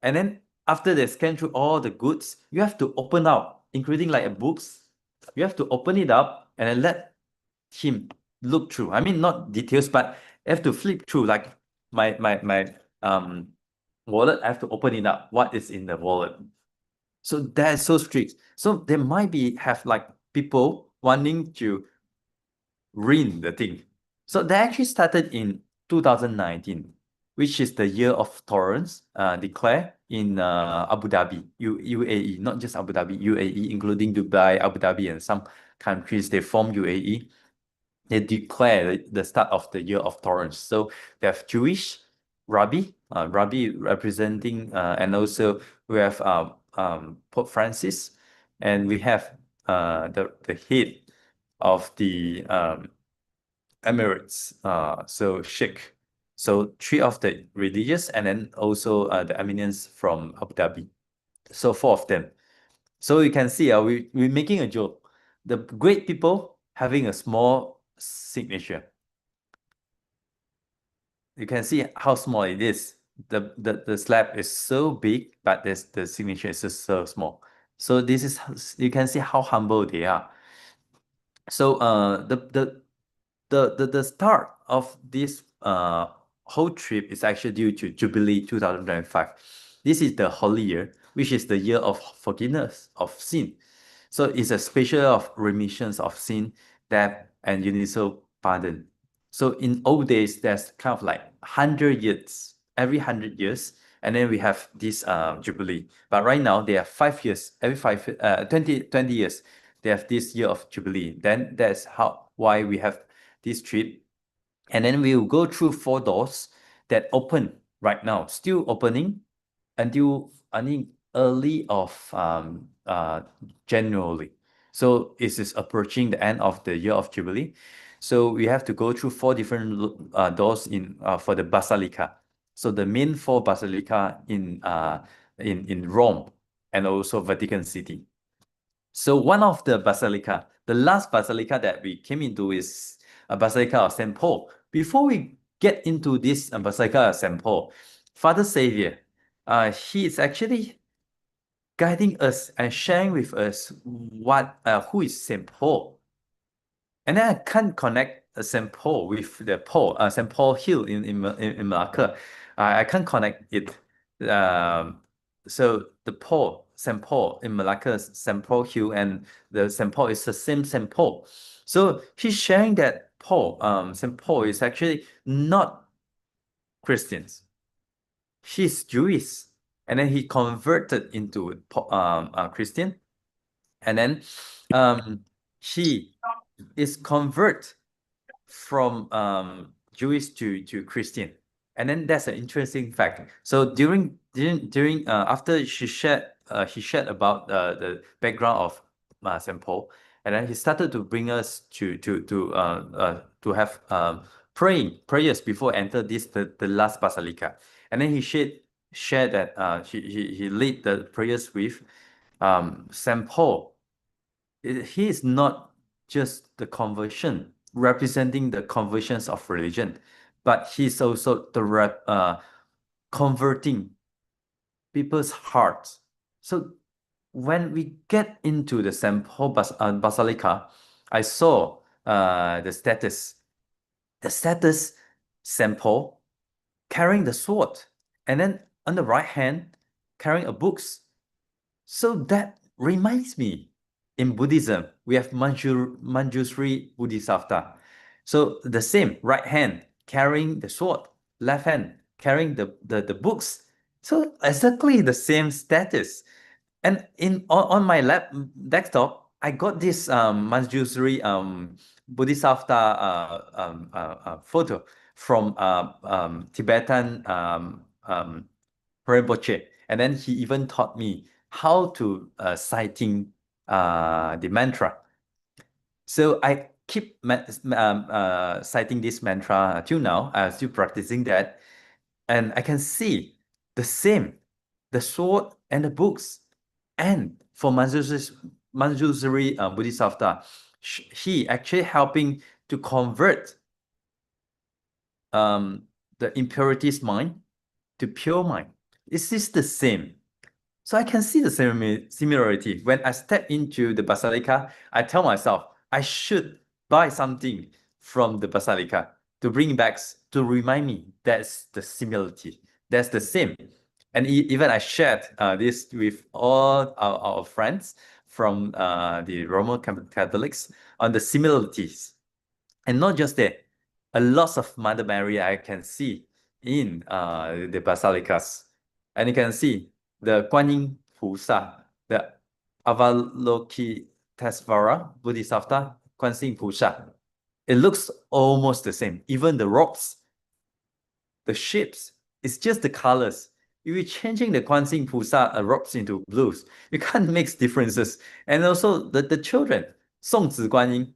And then after they scan through all the goods, you have to open out, including like a books. You have to open it up and then let him look through. I mean, not details, but I have to flip through. Like my wallet, I have to open it up. What is in the wallet? So that's so strict. So there might have like people wanting to ruin the thing. So they actually started in 2019, which is the year of tolerance declared in Abu Dhabi, UAE, not just Abu Dhabi, UAE, including Dubai, Abu Dhabi, and some countries, they form UAE. They declare the start of the year of tolerance. So they have Jewish, Rabbi representing, and also we have Pope Francis, and we have the head of the Emirates, so Sheikh. So 3 of the religious, and then also the eminence from Abu Dhabi. So 4 of them. So you can see we're making a joke. The great people having a small signature. You can see how small it is. The slab is so big, but the signature is just so small. So this is, you can see how humble they are. So the start of this whole trip is actually due to Jubilee 2025. This is the holy year, which is the year of forgiveness of sin. So it's a special of remissions of sin, debt, and universal pardon. So in old days, there's kind of like 100 years, every 100 years, and then we have this Jubilee. But right now, they have 5 years, every 20 years, they have this year of Jubilee. Then that's why we have this trip. And then we will go through 4 doors that open right now, still opening until, I think, early of January. So it is approaching the end of the year of Jubilee. So we have to go through 4 different doors for the Basilica. So the main 4 Basilica in Rome and also Vatican City. So one of the Basilica, the last Basilica that we came into is a Basilica of St. Paul. Before we get into this Basilica of St. Paul, Father Xavier, he is actually guiding us and sharing with us who is St. Paul. And then I can't connect St. Paul with the St. Paul Hill in Malacca. I can't connect it. So the St. Paul in Malacca, St. Paul Hill, and the St. Paul is the same St. Paul. So he's sharing that St. Paul is actually not Christians. He's Jewish, and then he converted into Christian, and then he is convert from Jewish to Christian, and then that's an interesting fact. So during after he shared about the background of St. Paul, and then he started to bring us to have prayers before enter the last basilica, and then he shared that he lead the prayers with St. Paul. He is not just the conversion, representing the conversions of religion, but he's also the converting people's hearts. So when we get into the St. Paul Basilica, I saw the status. St. Paul carrying the sword, and then on the right hand carrying a books. So that reminds me, in Buddhism, we have Manjushri Bodhisattva. So the same, right hand carrying the sword, left hand carrying the books. So exactly the same status. And on my desktop, I got this Manjusri Bodhisattva photo from Tibetan Rinpoche. And then he even taught me how to citing the mantra. So I keep citing this mantra till now. I'm still practicing that. And I can see the same, the sword and the books. And for Manjusri Bodhisattva, he actually helping to convert the impurities mind to pure mind. Is this the same? So I can see the similarity. When I step into the basilica, I tell myself I should buy something from the basilica to bring back to remind me that's the similarity. That's the same. And even I shared this with all our friends from the Roman Catholics on the similarities. And not just that, a lot of Mother Mary I can see in the basilicas. And you can see the Guan Yin Pusa, the Avalokitesvara Bodhisattva, Guan Yin Pusa. It looks almost the same. Even the rocks, the shapes, it's just the colors. If you're changing the Guan Yin Pusa rocks into blues, you can't make differences. And also the children, Songzi Guan Yin,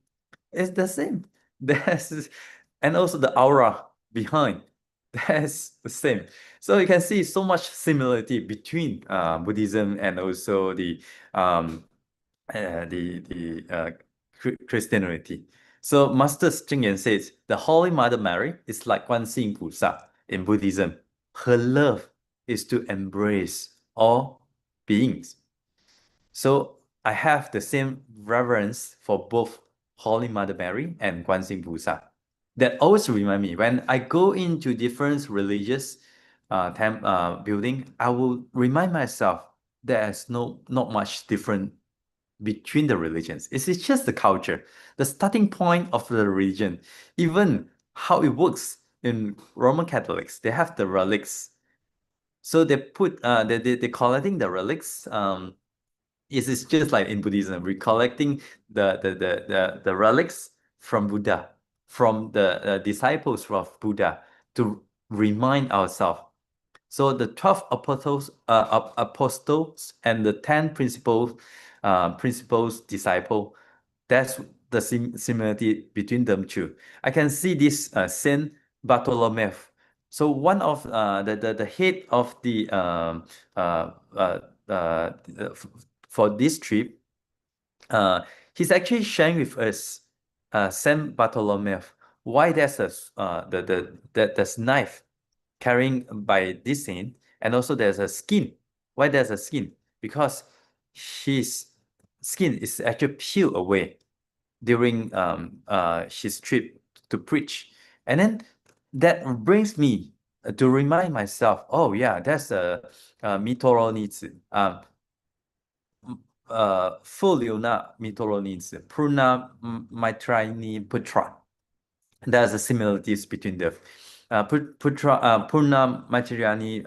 it's the same. And also the aura behind, that's the same. So you can see so much similarity between Buddhism and also the Christianity. So Master Jiann says the Holy Mother Mary is like Guan Yin Pusa in Buddhism. Her love is to embrace all beings. So I have the same reverence for both Holy Mother Mary and Guan Yin Pusa. That always remind me when I go into different religious building, I will remind myself there's not much different between the religions. It's just the culture, the starting point of the religion, even how it works in Roman Catholics. They have the relics. So they put they're collecting the relics. It's just like in Buddhism, we're collecting the relics from Buddha, from the disciples of Buddha to remind ourselves. So the 12 apostles and the 10 principles disciple, that's the similarity between them two. I can see this Saint Bartholomew. So one of the head of the for this trip, he's actually sharing with us Saint Bartholomew why there's there's knife carrying by this saint, and also there's a skin. Why there's a skin? Because his skin is actually peeled away during his trip to preach, and then that brings me to remind myself, oh yeah, that's a mythology. Foliona mythology, Purna Maitrayani Putra. There's a similarities between the Purna Maitrayani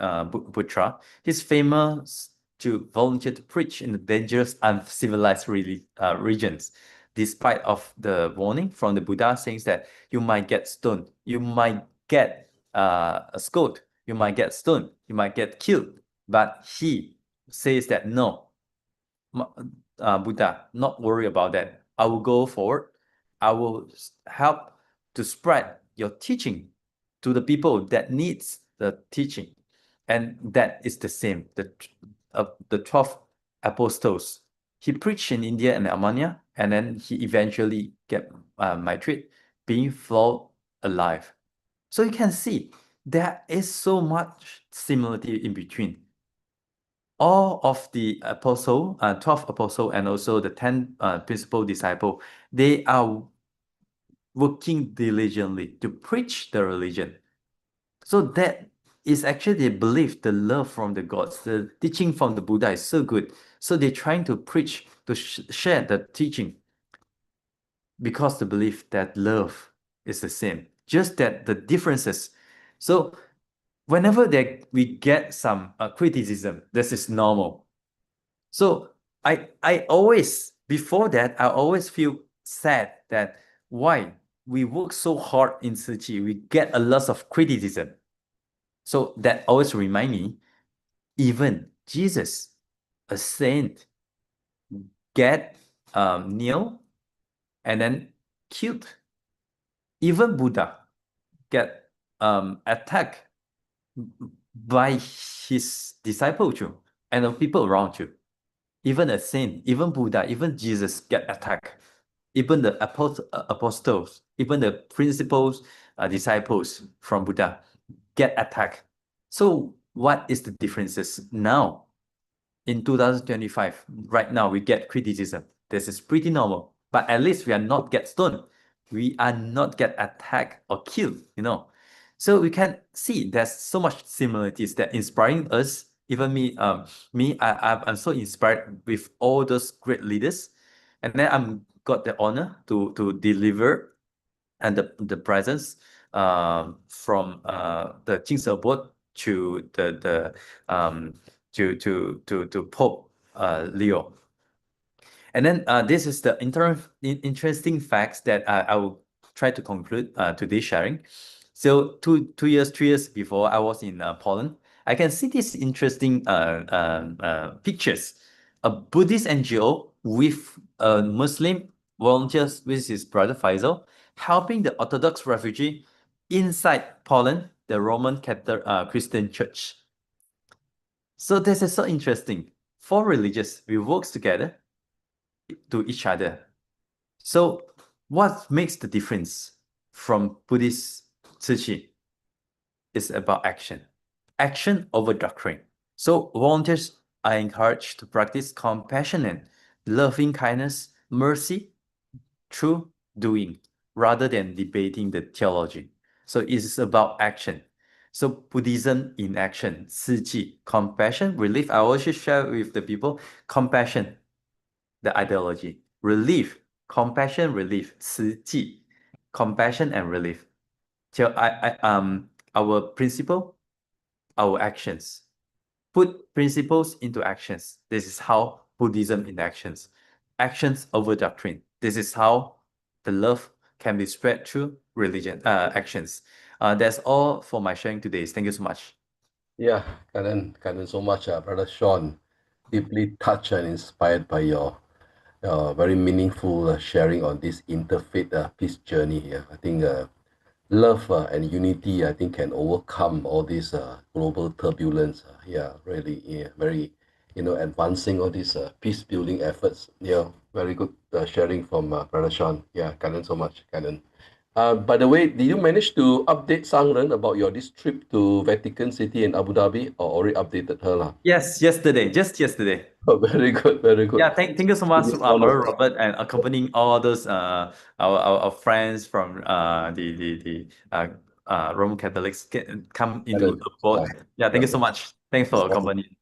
Putra. He's famous to volunteer to preach in the dangerous, uncivilized regions, despite of the warning from the Buddha saying that you might get stoned, you might get scolded, you might get stoned, you might get killed. But he says that no, Buddha, not worry about that. I will go forward. I will help to spread your teaching to the people that needs the teaching. And that is the same. The 12 apostles. He preached in India and Armenia, and then he eventually get Maitreya being flawed alive. So you can see there is so much similarity in between. All of the 12 apostles and also the 10 principal disciples, they are working diligently to preach the religion. So that is actually the belief, the love from the gods, the teaching from the Buddha is so good. So they're trying to preach, to share the teaching, because the belief that love is the same, just that the differences. So whenever we get some criticism, this is normal. So I always, before that, I always feel sad that why we work so hard in Tzu Chi, we get a lot of criticism. So that always remind me, even Jesus, a saint, get nailed and then killed. Even Buddha get attacked by his disciples too, and the people around you. Even a saint, even Buddha, even Jesus get attacked. Even the apostles, even the principal disciples from Buddha get attacked. So what is the differences now? In 2025, right now, we get criticism. This is pretty normal. But at least we are not get stoned. We are not get attacked or killed, you know. So we can see there's so much similarities that inspiring us. Even me, I'm so inspired with all those great leaders. And then I'm got the honor to deliver and the presence from the Jingse board to the to Pope Leo. And then this is the interesting facts that I will try to conclude today's sharing. So 3 years before I was in Poland, I can see these interesting pictures. A Buddhist NGO with a Muslim volunteers with his brother Faisal, helping the Orthodox refugee inside Poland, the Roman Catholic Christian Church. So this is so interesting. Four religions, we work together to each other. So what makes the difference from Buddhist Tzu Chi is about action. Action over doctrine. So volunteers are encouraged to practice compassion and loving kindness, mercy through doing rather than debating the theology. So it's about action. So Buddhism in action, Tzu Chi, compassion, relief. I always share with the people, compassion, the ideology, relief, compassion, relief, Tzu Chi, compassion and relief. So our principle, our actions. Put principles into actions. This is how Buddhism in actions. Actions over doctrine. This is how the love can be spread through religion actions. That's all for my sharing today. Thank you so much. Yeah, Kanan so much, Brother Sean. Deeply touched and inspired by your very meaningful sharing on this interfaith peace journey here. I think love and unity, I think, can overcome all this global turbulence. Yeah, really, yeah, very, advancing all these peace building efforts. Yeah, very good sharing from Brother Sean. Yeah, Kanan so much, Kanan. By the way, did you manage to update Sangren about this trip to Vatican City and Abu Dhabi, or already updated her lah? Yes, just yesterday. Oh, very good, very good. Yeah, thank you so much, This Brother honor. Robert, and accompanying all those our friends from the Roman Catholics come into Kanan. the board. Yeah, thank you so much. Thanks for Yeah. accompanying.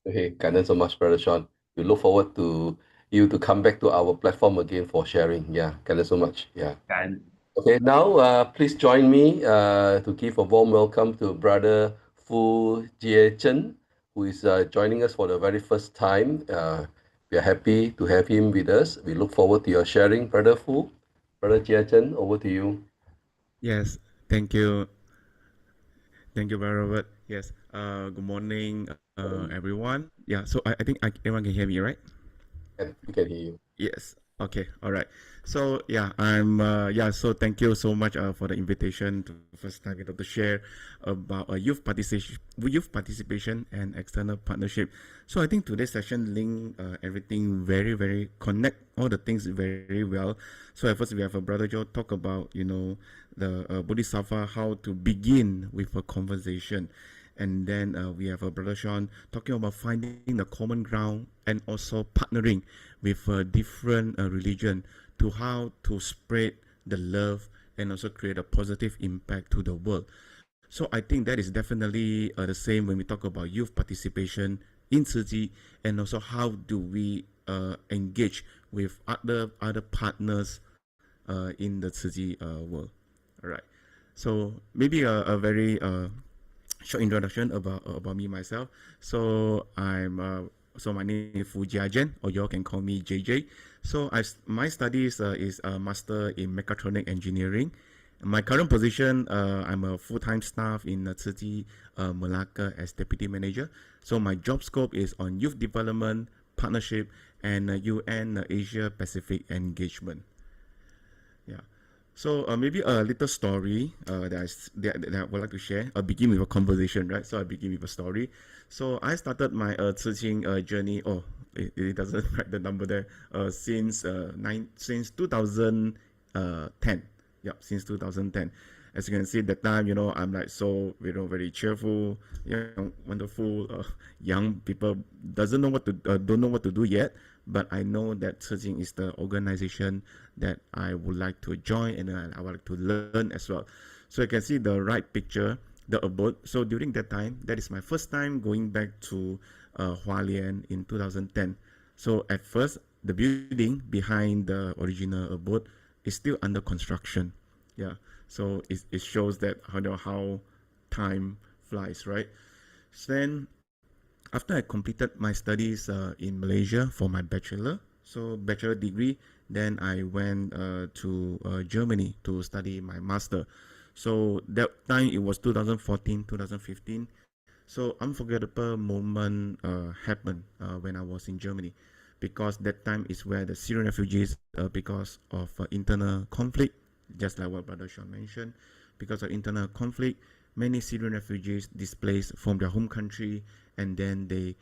Okay, Kanan so much, Brother Sean. We look forward to you to come back to our platform again for sharing. Yeah, Kanan so much. Yeah. And Okay, now please join me to give a warm welcome to Brother Fu Jiann, who is joining us for the very first time. We are happy to have him with us. We look forward to your sharing, Brother Fu. Brother Jiann, over to you. Yes, thank you. Thank you, Brother Robert. Yes, good morning, everyone. Yeah, so I think everyone can hear me, right? We can hear you. Yes. Okay. All right. So yeah, I'm so thank you so much for the invitation to first time to share about youth participation and external partnership. So I think today's session link everything very connect all the things very well. So at first we have a Brother Joe talk about the Bodhisattva, how to begin with a conversation. And then we have a Brother Sean talking about finding the common ground and also partnering with a different religion to how to spread the love and also create a positive impact to the world. So I think that is definitely the same when we talk about youth participation in Tzu Chi, and also how do we engage with other partners in the Tzu Chi world. All right. So maybe a very short introduction about me myself. So so my name is Jiann, or you all can call me JJ. So my studies is a master in mechatronic engineering. My current position, I'm a full-time staff in Tzu Chi, Malacca as deputy manager. So my job scope is on youth development, partnership, and UN Asia Pacific engagement. Yeah. So maybe a little story that I would like to share. I'll begin with a conversation, right? So I begin with a story. So I started my Tzu Chi journey. Oh, it doesn't write the number there. Since 2010. Yeah, since 2010. As you can see, at that time, I'm like so, very cheerful, wonderful, young people don't know what to do yet. But I know that Tzu Chi is the organization that I would like to join, and I would like to learn as well. So you can see the right picture, the abode. So during that time, that is my first time going back to Hualien in 2010. So at first, the building behind the original abode is still under construction. Yeah, so it shows that how time flies, right? So then, after I completed my studies in Malaysia for my bachelor degree, then I went to Germany to study my master. So that time it was 2014, 2015. So unforgettable moment happened when I was in Germany, because that time is where the Syrian refugees, because of internal conflict, just like what Brother Sean mentioned, because of internal conflict, many Syrian refugees displaced from their home country, and then they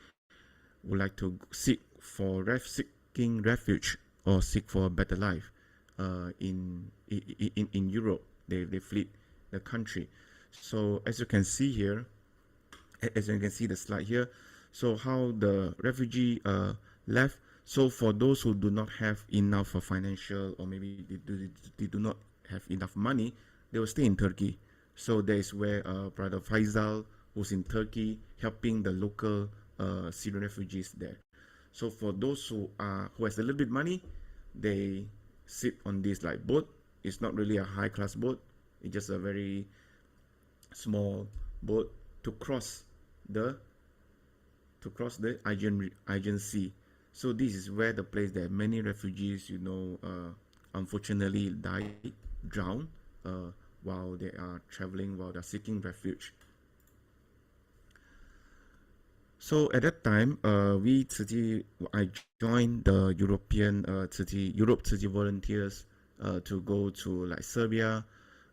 would like to seeking refuge or seek for a better life in Europe. They fled the country. So as you can see here, as you can see the slide here, so how the refugee left. So for those who do not have enough financial, or maybe they do not have enough money, they will stay in Turkey. So that is where Brother Faisal was in Turkey helping the local Syrian refugees there. So for those who has a little bit money, they sit on this like boat. It's not really a high class boat. It's just a very small boat to cross the Aegean Sea. So this is where the place that many refugees, unfortunately drown while they are traveling, while they're seeking refuge. So at that time, I joined the European Europe Tzu Chi volunteers to go to like Serbia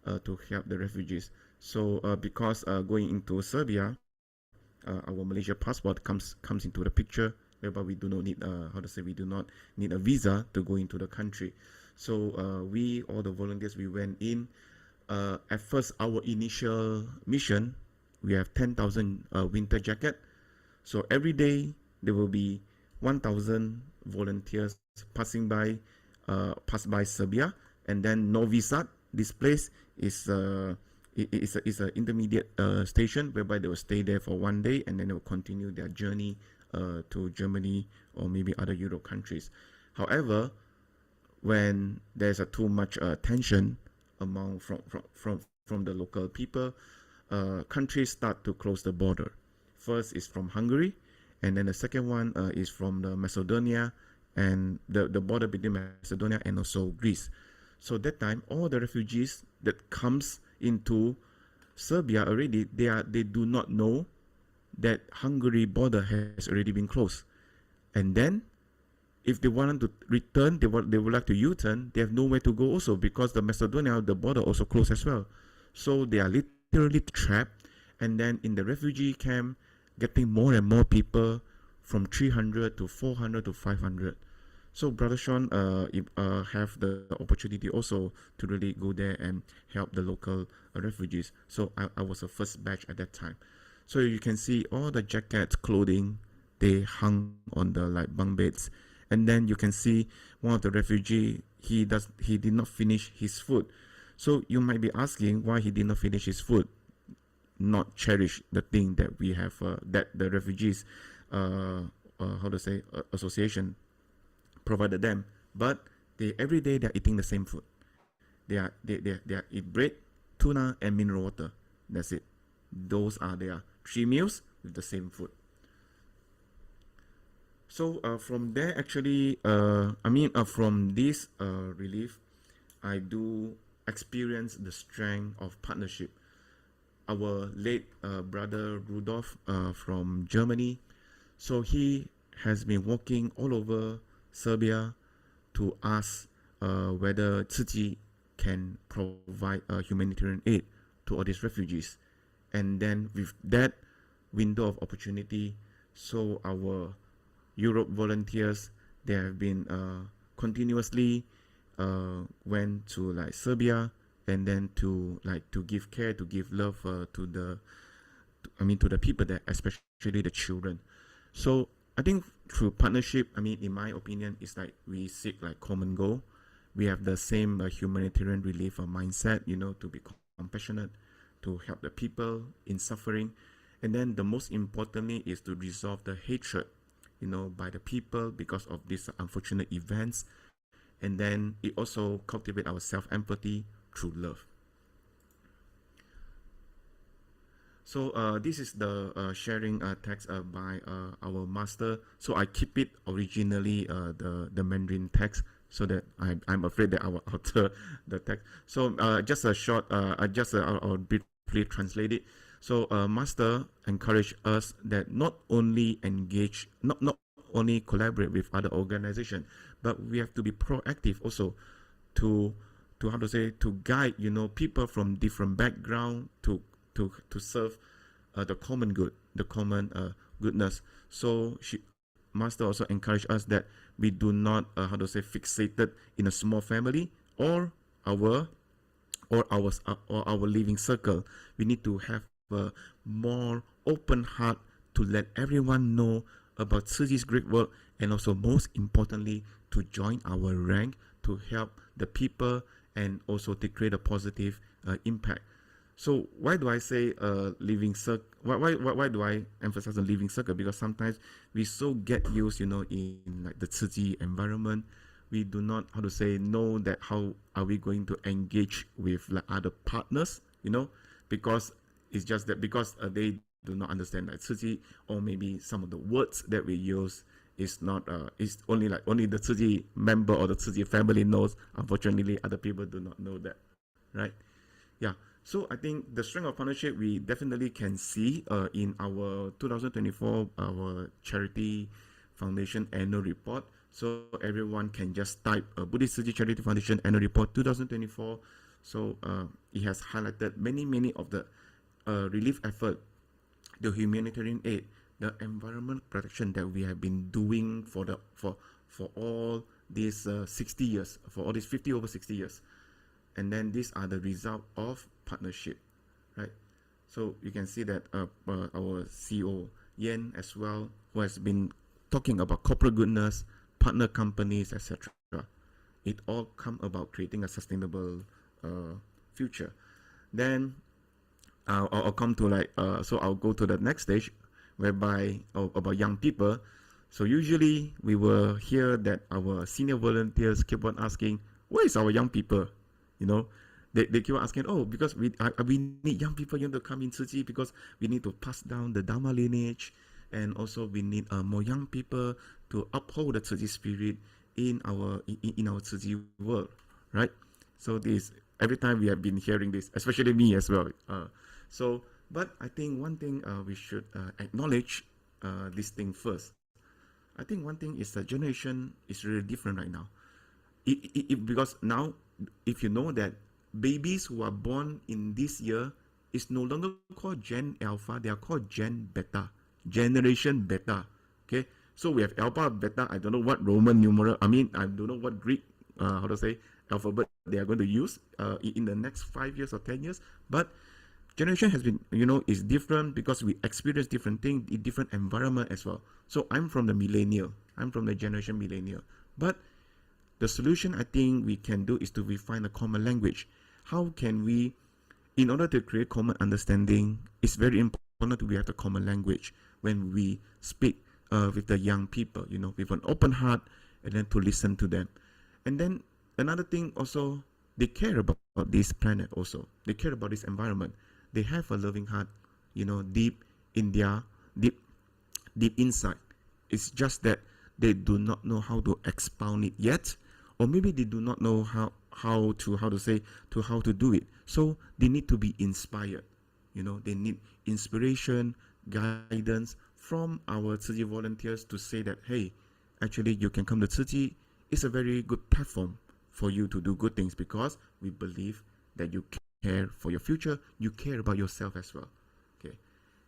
to help the refugees. So because going into Serbia, our Malaysia passport comes into the picture, whereby we do not need we do not need a visa to go into the country. So all the volunteers, we went in. At first, our initial mission, we have 10,000 winter jacket. So every day there will be 1,000 volunteers passing by Serbia, and then Novi Sad. This place is an intermediate station, whereby they will stay there for one day, and then they will continue their journey to Germany or maybe other Europe countries. However, when there's too much tension from the local people, countries start to close the border. First is from Hungary, and then the second one is from the Macedonia, and the border between Macedonia and also Greece. So that time, all the refugees that comes into Serbia already, they do not know that Hungary border has already been closed. And then, if they want to return, they would like to U-turn, they have nowhere to go also, because the Macedonia, the border also closed as well. So they are literally trapped, and then in the refugee camp, getting more and more people from 300 to 400 to 500. So Brother Sean have the opportunity also to really go there and help the local refugees. So I was the first batch at that time. So you can see all the jackets, clothing, they hung on the like bunk beds. And then you can see one of the refugee, he did not finish his food. So you might be asking why he did not finish his food, not cherish the thing that we have, that the refugees, association provided them. But every day they're eating the same food. They eat bread, tuna, and mineral water. That's it. those are their 3 meals with the same food. So from there, actually, from this relief, I do experience the strength of partnership. Our late brother Rudolph from Germany, so he has been walking all over Serbia to ask whether Tzu Chi can provide humanitarian aid to all these refugees. And then with that window of opportunity, so our Europe volunteers, they have been continuously went to like Serbia, and then to give care, to give love to the people there, especially the children. So I think through partnership, in my opinion, it's like we seek like common goal. We have the same humanitarian relief mindset, to be compassionate, to help the people in suffering, and then the most importantly is to resolve the hatred, by the people because of these unfortunate events, and then it also cultivate our self-empathy through love. So this is the sharing text by our master. So I keep it originally the Mandarin text, so that I'm afraid that I will alter the text. So just a short, I'll briefly translate it. So master encouraged us that not only engage, not only collaborate with other organizations, but we have to be proactive also to guide people from different background to serve the common good, the common goodness. So master also encouraged us that we do not fixated in a small family or our living circle. We need to have a more open heart to let everyone know about Tzu Chi's great work, and also most importantly to join our rank to help the people and also to create a positive impact. So why do I say living circle? Why do I emphasize on living circle? Because sometimes we so get used, in like the Tzu Chi environment, we do not know that how are we going to engage with like other partners, because it's just that because they do not understand like Tzu Chi, or maybe some of the words that we use is not it's only the Tzu Chi member or the Tzu Chi family knows. Unfortunately, other people do not know that, right? Yeah. So I think the strength of partnership we definitely can see in our 2024 our charity foundation annual report. So everyone can just type Buddhist Tzu Chi Charity Foundation annual report 2024. So it has highlighted many of the relief effort, the humanitarian aid, the environment protection that we have been doing for all these 60 years, for all these 50 over 60 years. And then these are the result of partnership, right? So you can see that our CEO Jiann as well, who has been talking about corporate goodness, partner companies, etc. It all come about creating a sustainable future. Then I'll come to so I'll go to the next stage, whereby about young people. So usually we will hear that our senior volunteers keep on asking, where is our young people? They keep on asking, because we need young people to come in Tzu Chi, because we need to pass down the Dharma lineage, and also we need more young people to uphold the Tzu Chi spirit in our Tzu Chi world, right? So this every time we have been hearing this, especially me as well. But I think one thing we should acknowledge this thing first. I think one thing is the generation is really different right now. Because now, if you know that babies who are born in this year is no longer called Gen Alpha, they are called Gen Beta, Generation Beta. Okay, so we have Alpha, Beta. I don't know what Roman numeral. I don't know what Greek alphabet they are going to use in the next 5 years or 10 years. But generation has been, is different because we experience different things in different environment as well. So I'm from the millennial. I'm from the generation millennial. But the solution I think we can do is to find a common language. How can we, in order to create common understanding, it's very important to have a common language when we speak with the young people, with an open heart, and then to listen to them. And then another thing also, they care about this planet also. They care about this environment. They have a loving heart. deep in their deep inside. It's just that they do not know how to expound it yet, or maybe they do not know how to do it. So they need to be inspired. They need inspiration, guidance from our Tzu Chi volunteers to say that, hey, actually you can come to Tzu Chi. It's a very good platform for you to do good things, because we believe that you care for your future, you care about yourself as well. Okay.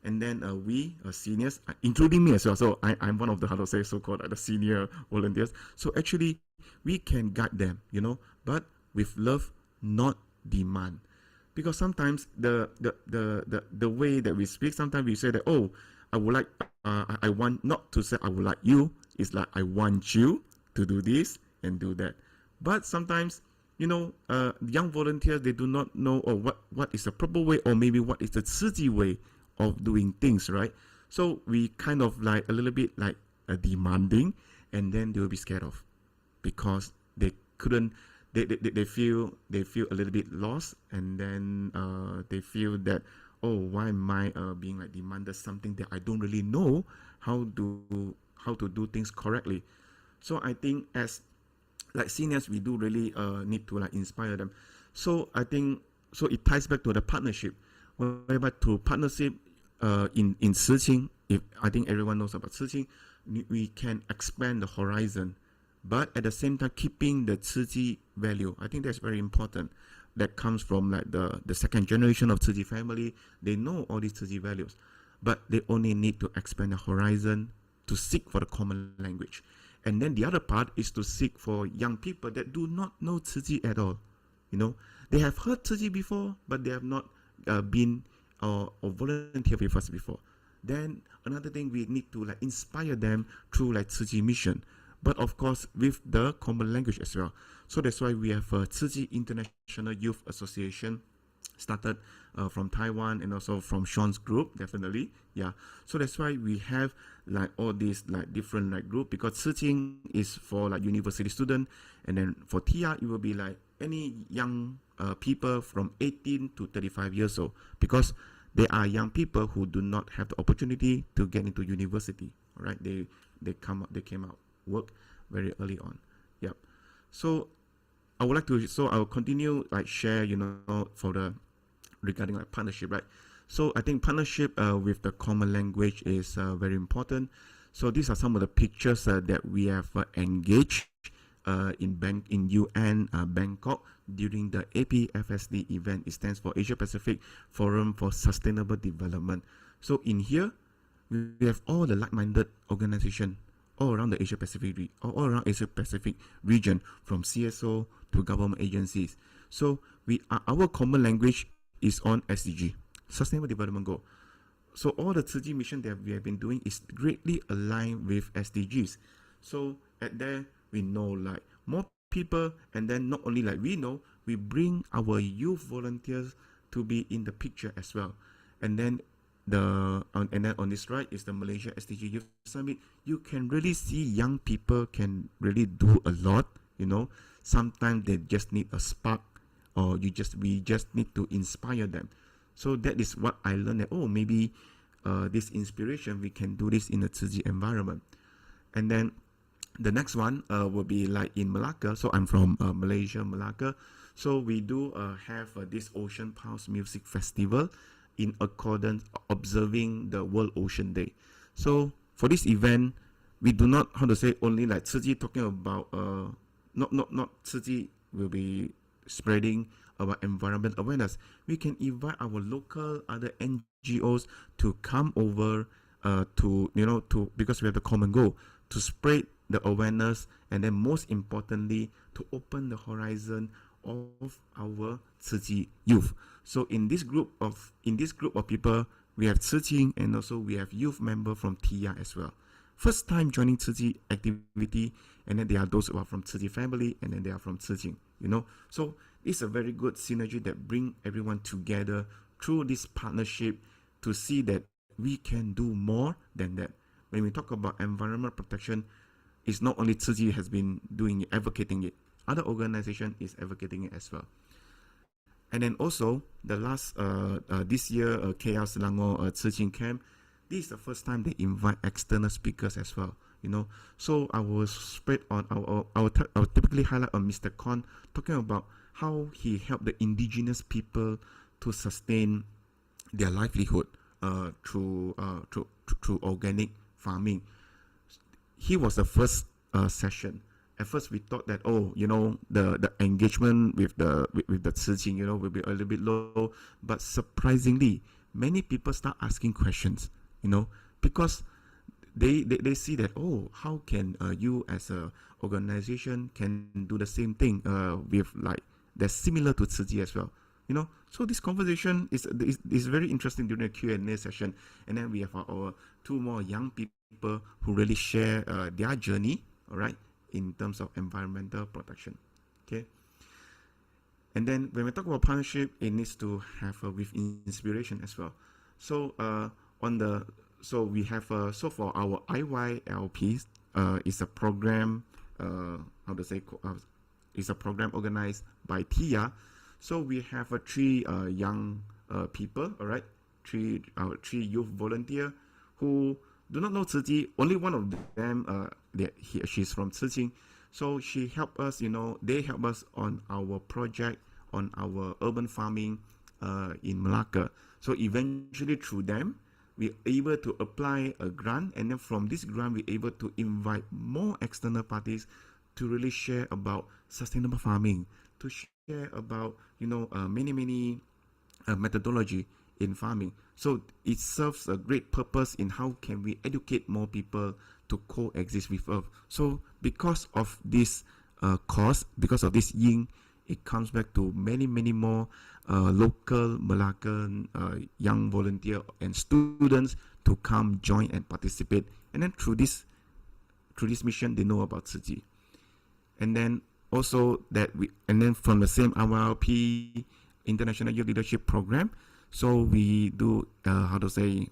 And then we seniors, including me as well, so I'm one of the so-called the senior volunteers. So actually we can guide them, but with love, not demand. Because sometimes the way that we speak, sometimes we say that, oh, I would like, I want, not to say I would like you, it's like I want you to do this and do that. But sometimes, young volunteers, they do not know, oh, what is the proper way, or maybe what is the Tzu Chi way of doing things, right? So we kind of like a little bit like demanding, and then they will be scared of, because they couldn't, they feel a little bit lost, and then they feel that, oh, why am I being like demanded something that I don't really know how to do things correctly. So I think as like seniors, we do really need to like inspire them. So I think, so it ties back to the partnership, whereby through partnership in Tzu Chi, if I think everyone knows about Tzu Chi, we can expand the horizon, but at the same time keeping the Tzu Chi value. I think that's very important. That comes from like the second generation of Tzu Chi family. They know all these Tzu Chi values, but they only need to expand the horizon to seek for the common language. And then the other part is to seek for young people that do not know Tzu Chi at all. They have heard Tzu Chi before, but they have not been or volunteered with us before. Then another thing, we need to like inspire them through like Tzu Chi mission, but of course with the common language as well. So that's why we have a Tzu Chi International Youth Association, started from Taiwan, and also from Sean's group, definitely. Yeah. So that's why we have like all these like different like group, because Tzu Chi is for like university student, and then for TIA it will be like any young people from 18 to 35 years old, because they are young people who do not have the opportunity to get into university. All right, they came out work very early on. Yep. So I would like to, so I'll continue like share, for the regarding like partnership, right? So I think partnership with the common language is very important. So these are some of the pictures that we have engaged in UN Bangkok during the APFSD event. It stands for Asia Pacific Forum for Sustainable Development. So in here, we have all the like-minded organizations all around the Asia Pacific, all around Asia Pacific region, from CSO to government agencies. So our common language is on SDG, Sustainable Development Goal. So all the Tzu Chi mission that we have been doing is greatly aligned with SDGs. So at there, we know like more people, and then not only like we know, we bring our youth volunteers to be in the picture as well. And then on this right is the Malaysia SDG Youth Summit. You can really see young people can really do a lot. Sometimes they just need a spark, or we just need to inspire them. So that is what I learned, that maybe this inspiration, we can do this in a Tzu Chi environment. And then the next one will be like in Malacca. So I'm from Malaysia, Malacca. So we do have this Ocean Pulse Music Festival in accordance, observing the World Ocean Day. So for this event, we do not, only like Tzu Chi talking about, not Tzu Chi will be spreading about environment awareness. We can invite our local other NGOs to come over because we have the common goal to spread the awareness, and then most importantly to open the horizon of our Tzu Chi youth. So in this group of people, we have Tzu Chi, and also we have youth member from TIA as well. First time joining Tzu Chi activity, and then there are those who are from Tzu Chi family, and then they are from Tzu Chi. So it's a very good synergy that bring everyone together through this partnership to see that we can do more than that. When we talk about environmental protection, it's not only Tzu Chi has been doing it, advocating it. Other organization is advocating it as well. And then also the last this year KL Selangor Ciqing camp, this is the first time they invite external speakers as well. So I will spread on I will typically highlight on Mr. Kon talking about how he helped the indigenous people to sustain their livelihood through organic farming. He was the first session. At first, we thought that the engagement with the Ciqing will be a little bit low, but surprisingly, many people start asking questions. Because they see that, how can you as a organization can do the same thing with that's similar to Ciqing as well. So this conversation is very interesting during the Q&A session. And then we have our two more young people who really share their journey, all right, in terms of environmental protection. Okay. And then when we talk about partnership, it needs to have with inspiration as well. So so we have so for our IYLPs, it's a program it's a program organized by TIA. So we have three young people, all right, three youth volunteer who do not know Ciqing. Only one of them, she's from Ciqing. So she helped us, they help us on our project, on our urban farming in Malacca. So eventually through them, we're able to apply a grant, and then from this grant, we're able to invite more external parties to really share about sustainable farming, to share about many methodology in farming. So it serves a great purpose in how can we educate more people to coexist with Earth. So because of this cause, because of this yin, it comes back to many more local Malaccan young volunteer and students to come join and participate. And then through this mission, they know about Ciqing. And then also and then from the same IYLP International Youth Leadership Program, so we do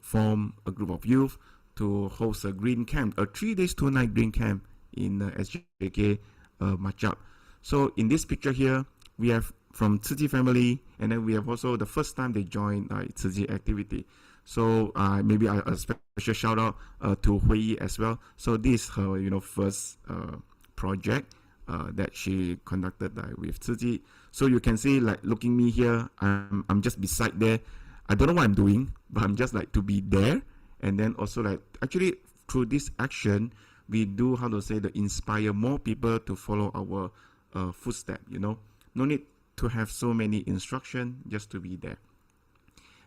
form a group of youth to host a green camp, a 3 days 2 night green camp in SJK Machap. So in this picture here, we have from Ciqing family, and then we have also the first time they joined Ciqing activity. So maybe a special shout out to Hui as well. So this is her first project that she conducted with Ciqing. So you can see, looking me here, I'm just beside there. I don't know what I'm doing, but I'm just to be there. And then also actually through this action, we do to inspire more people to follow our footsteps. No need to have so many instructions, just to be there.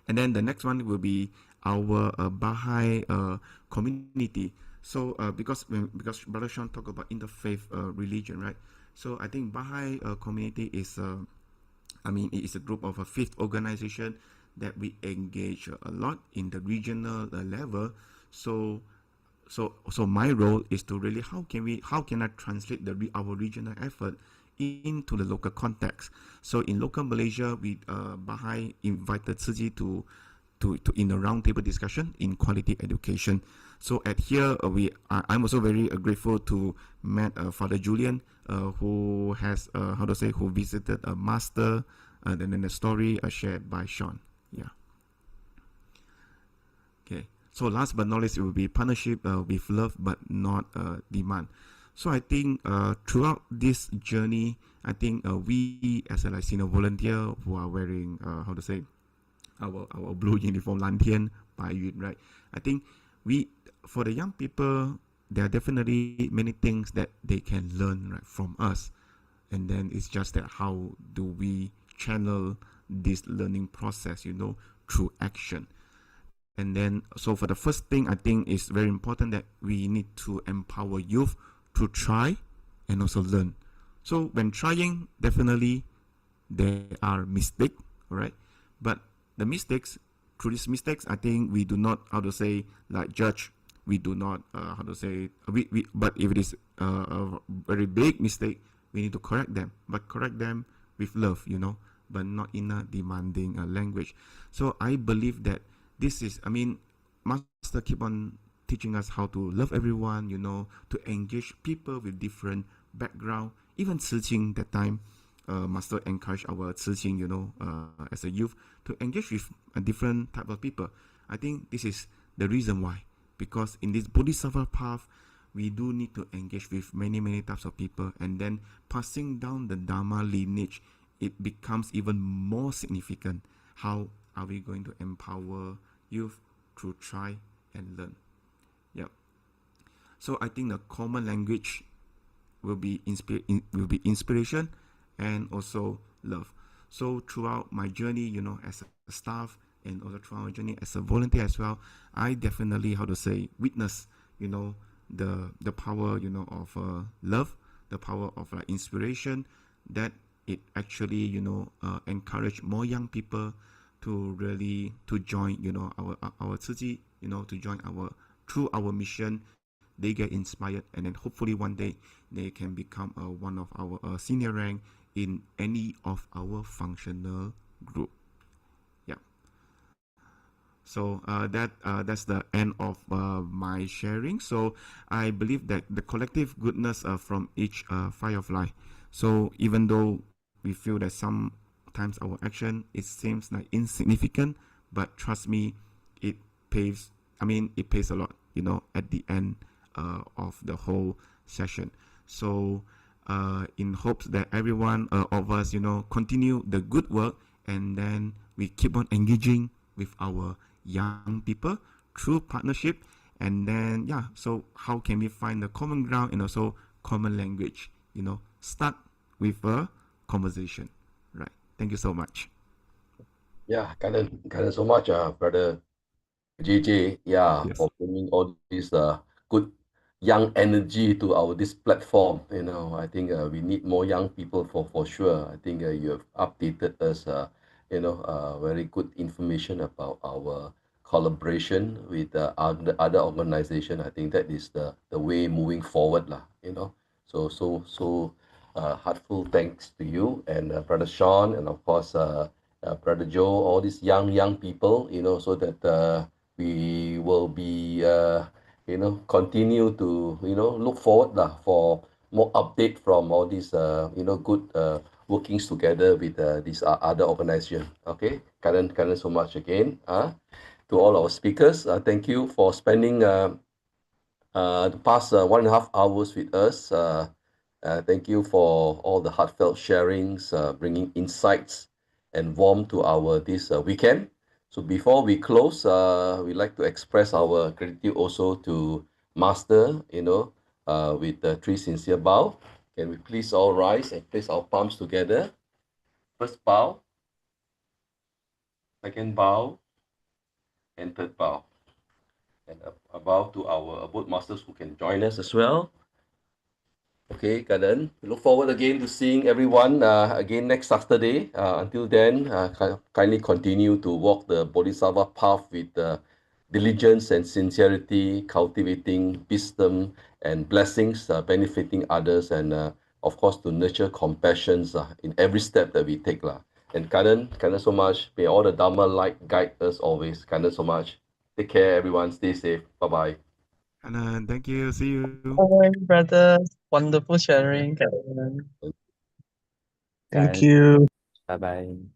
And then the next one will be our Baha'i community. So because Brother Sean talked about interfaith religion, right? So I think Baha'i community is it is a group of a faith organization that we engage a lot in the regional level. So my role is to really how can I translate our regional effort into the local context. So in local Malaysia, we Baha'i invited Ciqing to in a roundtable discussion in quality education. So at here, I'm also very grateful to meet Father Julian, who has who visited a master, and then the story shared by Sean. Yeah. Okay. So last but not least, it will be partnership with love but not demand. So I think throughout this journey, I think we as a senior volunteer who are wearing our blue uniform, Lantian, Baiyun, right? I think for the young people, there are definitely many things that they can learn from us. And then it's just that how do we channel this learning process, through action. And then, so for the first thing, I think it's very important that we need to empower youth to try and also learn. So when trying, definitely there are mistakes, right? But the mistakes, through these mistakes, I think we do not, judge. We do not, but if it is a very big mistake, we need to correct them, but correct them with love, but not in a demanding language. So I believe that this is, Master keep on teaching us how to love everyone, to engage people with different background. Even Ciqing that time, Master encourage our Cixing, as a youth to engage with a different type of people. I think this is the reason why, because in this Bodhisattva path, we do need to engage with many types of people, and then passing down the Dharma lineage, it becomes even more significant. How are we going to empower youth through try and learn? Yep. So I think the common language will be inspiration and also love. So throughout my journey, as a staff and also throughout my journey as a volunteer as well, I definitely, witness, the power, of love, the power of inspiration, that it actually, encourage more young people to really to join, our Tzu, to join through our mission. They get inspired, and then hopefully one day they can become one of our senior rank in any of our functional group. Yeah. So that's the end of my sharing. So I believe that the collective goodness from each firefly. So even though we feel that sometimes our action, it seems like insignificant, but trust me, it pays. It pays a lot. At the end of the whole session. So in hopes that everyone of us, continue the good work, and then we keep on engaging with our young people through partnership, and then so how can we find the common ground and also common language? Start with a conversation, right? Thank you so much. Yeah, Kanan so much, brother JJ, Yes. for bringing all this good young energy to this platform. I think we need more young people for sure. I think you have updated us, very good information about our collaboration with other organization. I think that is the way moving forward, lah. So heartful thanks to you and brother Sean, and of course brother Joe, all these young people, so that we will be continue to look forward for more update from all these good workings together with these other organization. Okay, Karen so much again. To all our speakers, thank you for spending the past 1.5 hours with us. Thank you for all the heartfelt sharings, bringing insights and warmth to our this weekend. So before we close, we'd like to express our gratitude also to Master, with three sincere bow. Can we please all rise and place our palms together? First bow, second bow, and third bow. And a bow to our both masters who can join us as well. Okay, Kaden. We look forward again to seeing everyone again next Saturday. Until then, kindly continue to walk the Bodhisattva path with diligence and sincerity, cultivating wisdom and blessings, benefiting others, and of course to nurture compassion in every step that we take. And Kaden so much. May all the Dharma light guide us always. Kaden so much. Take care, everyone. Stay safe. Bye-bye. And thank you. See you. Bye, brother. Wonderful sharing, Karen. Guys, Thank you. bye bye.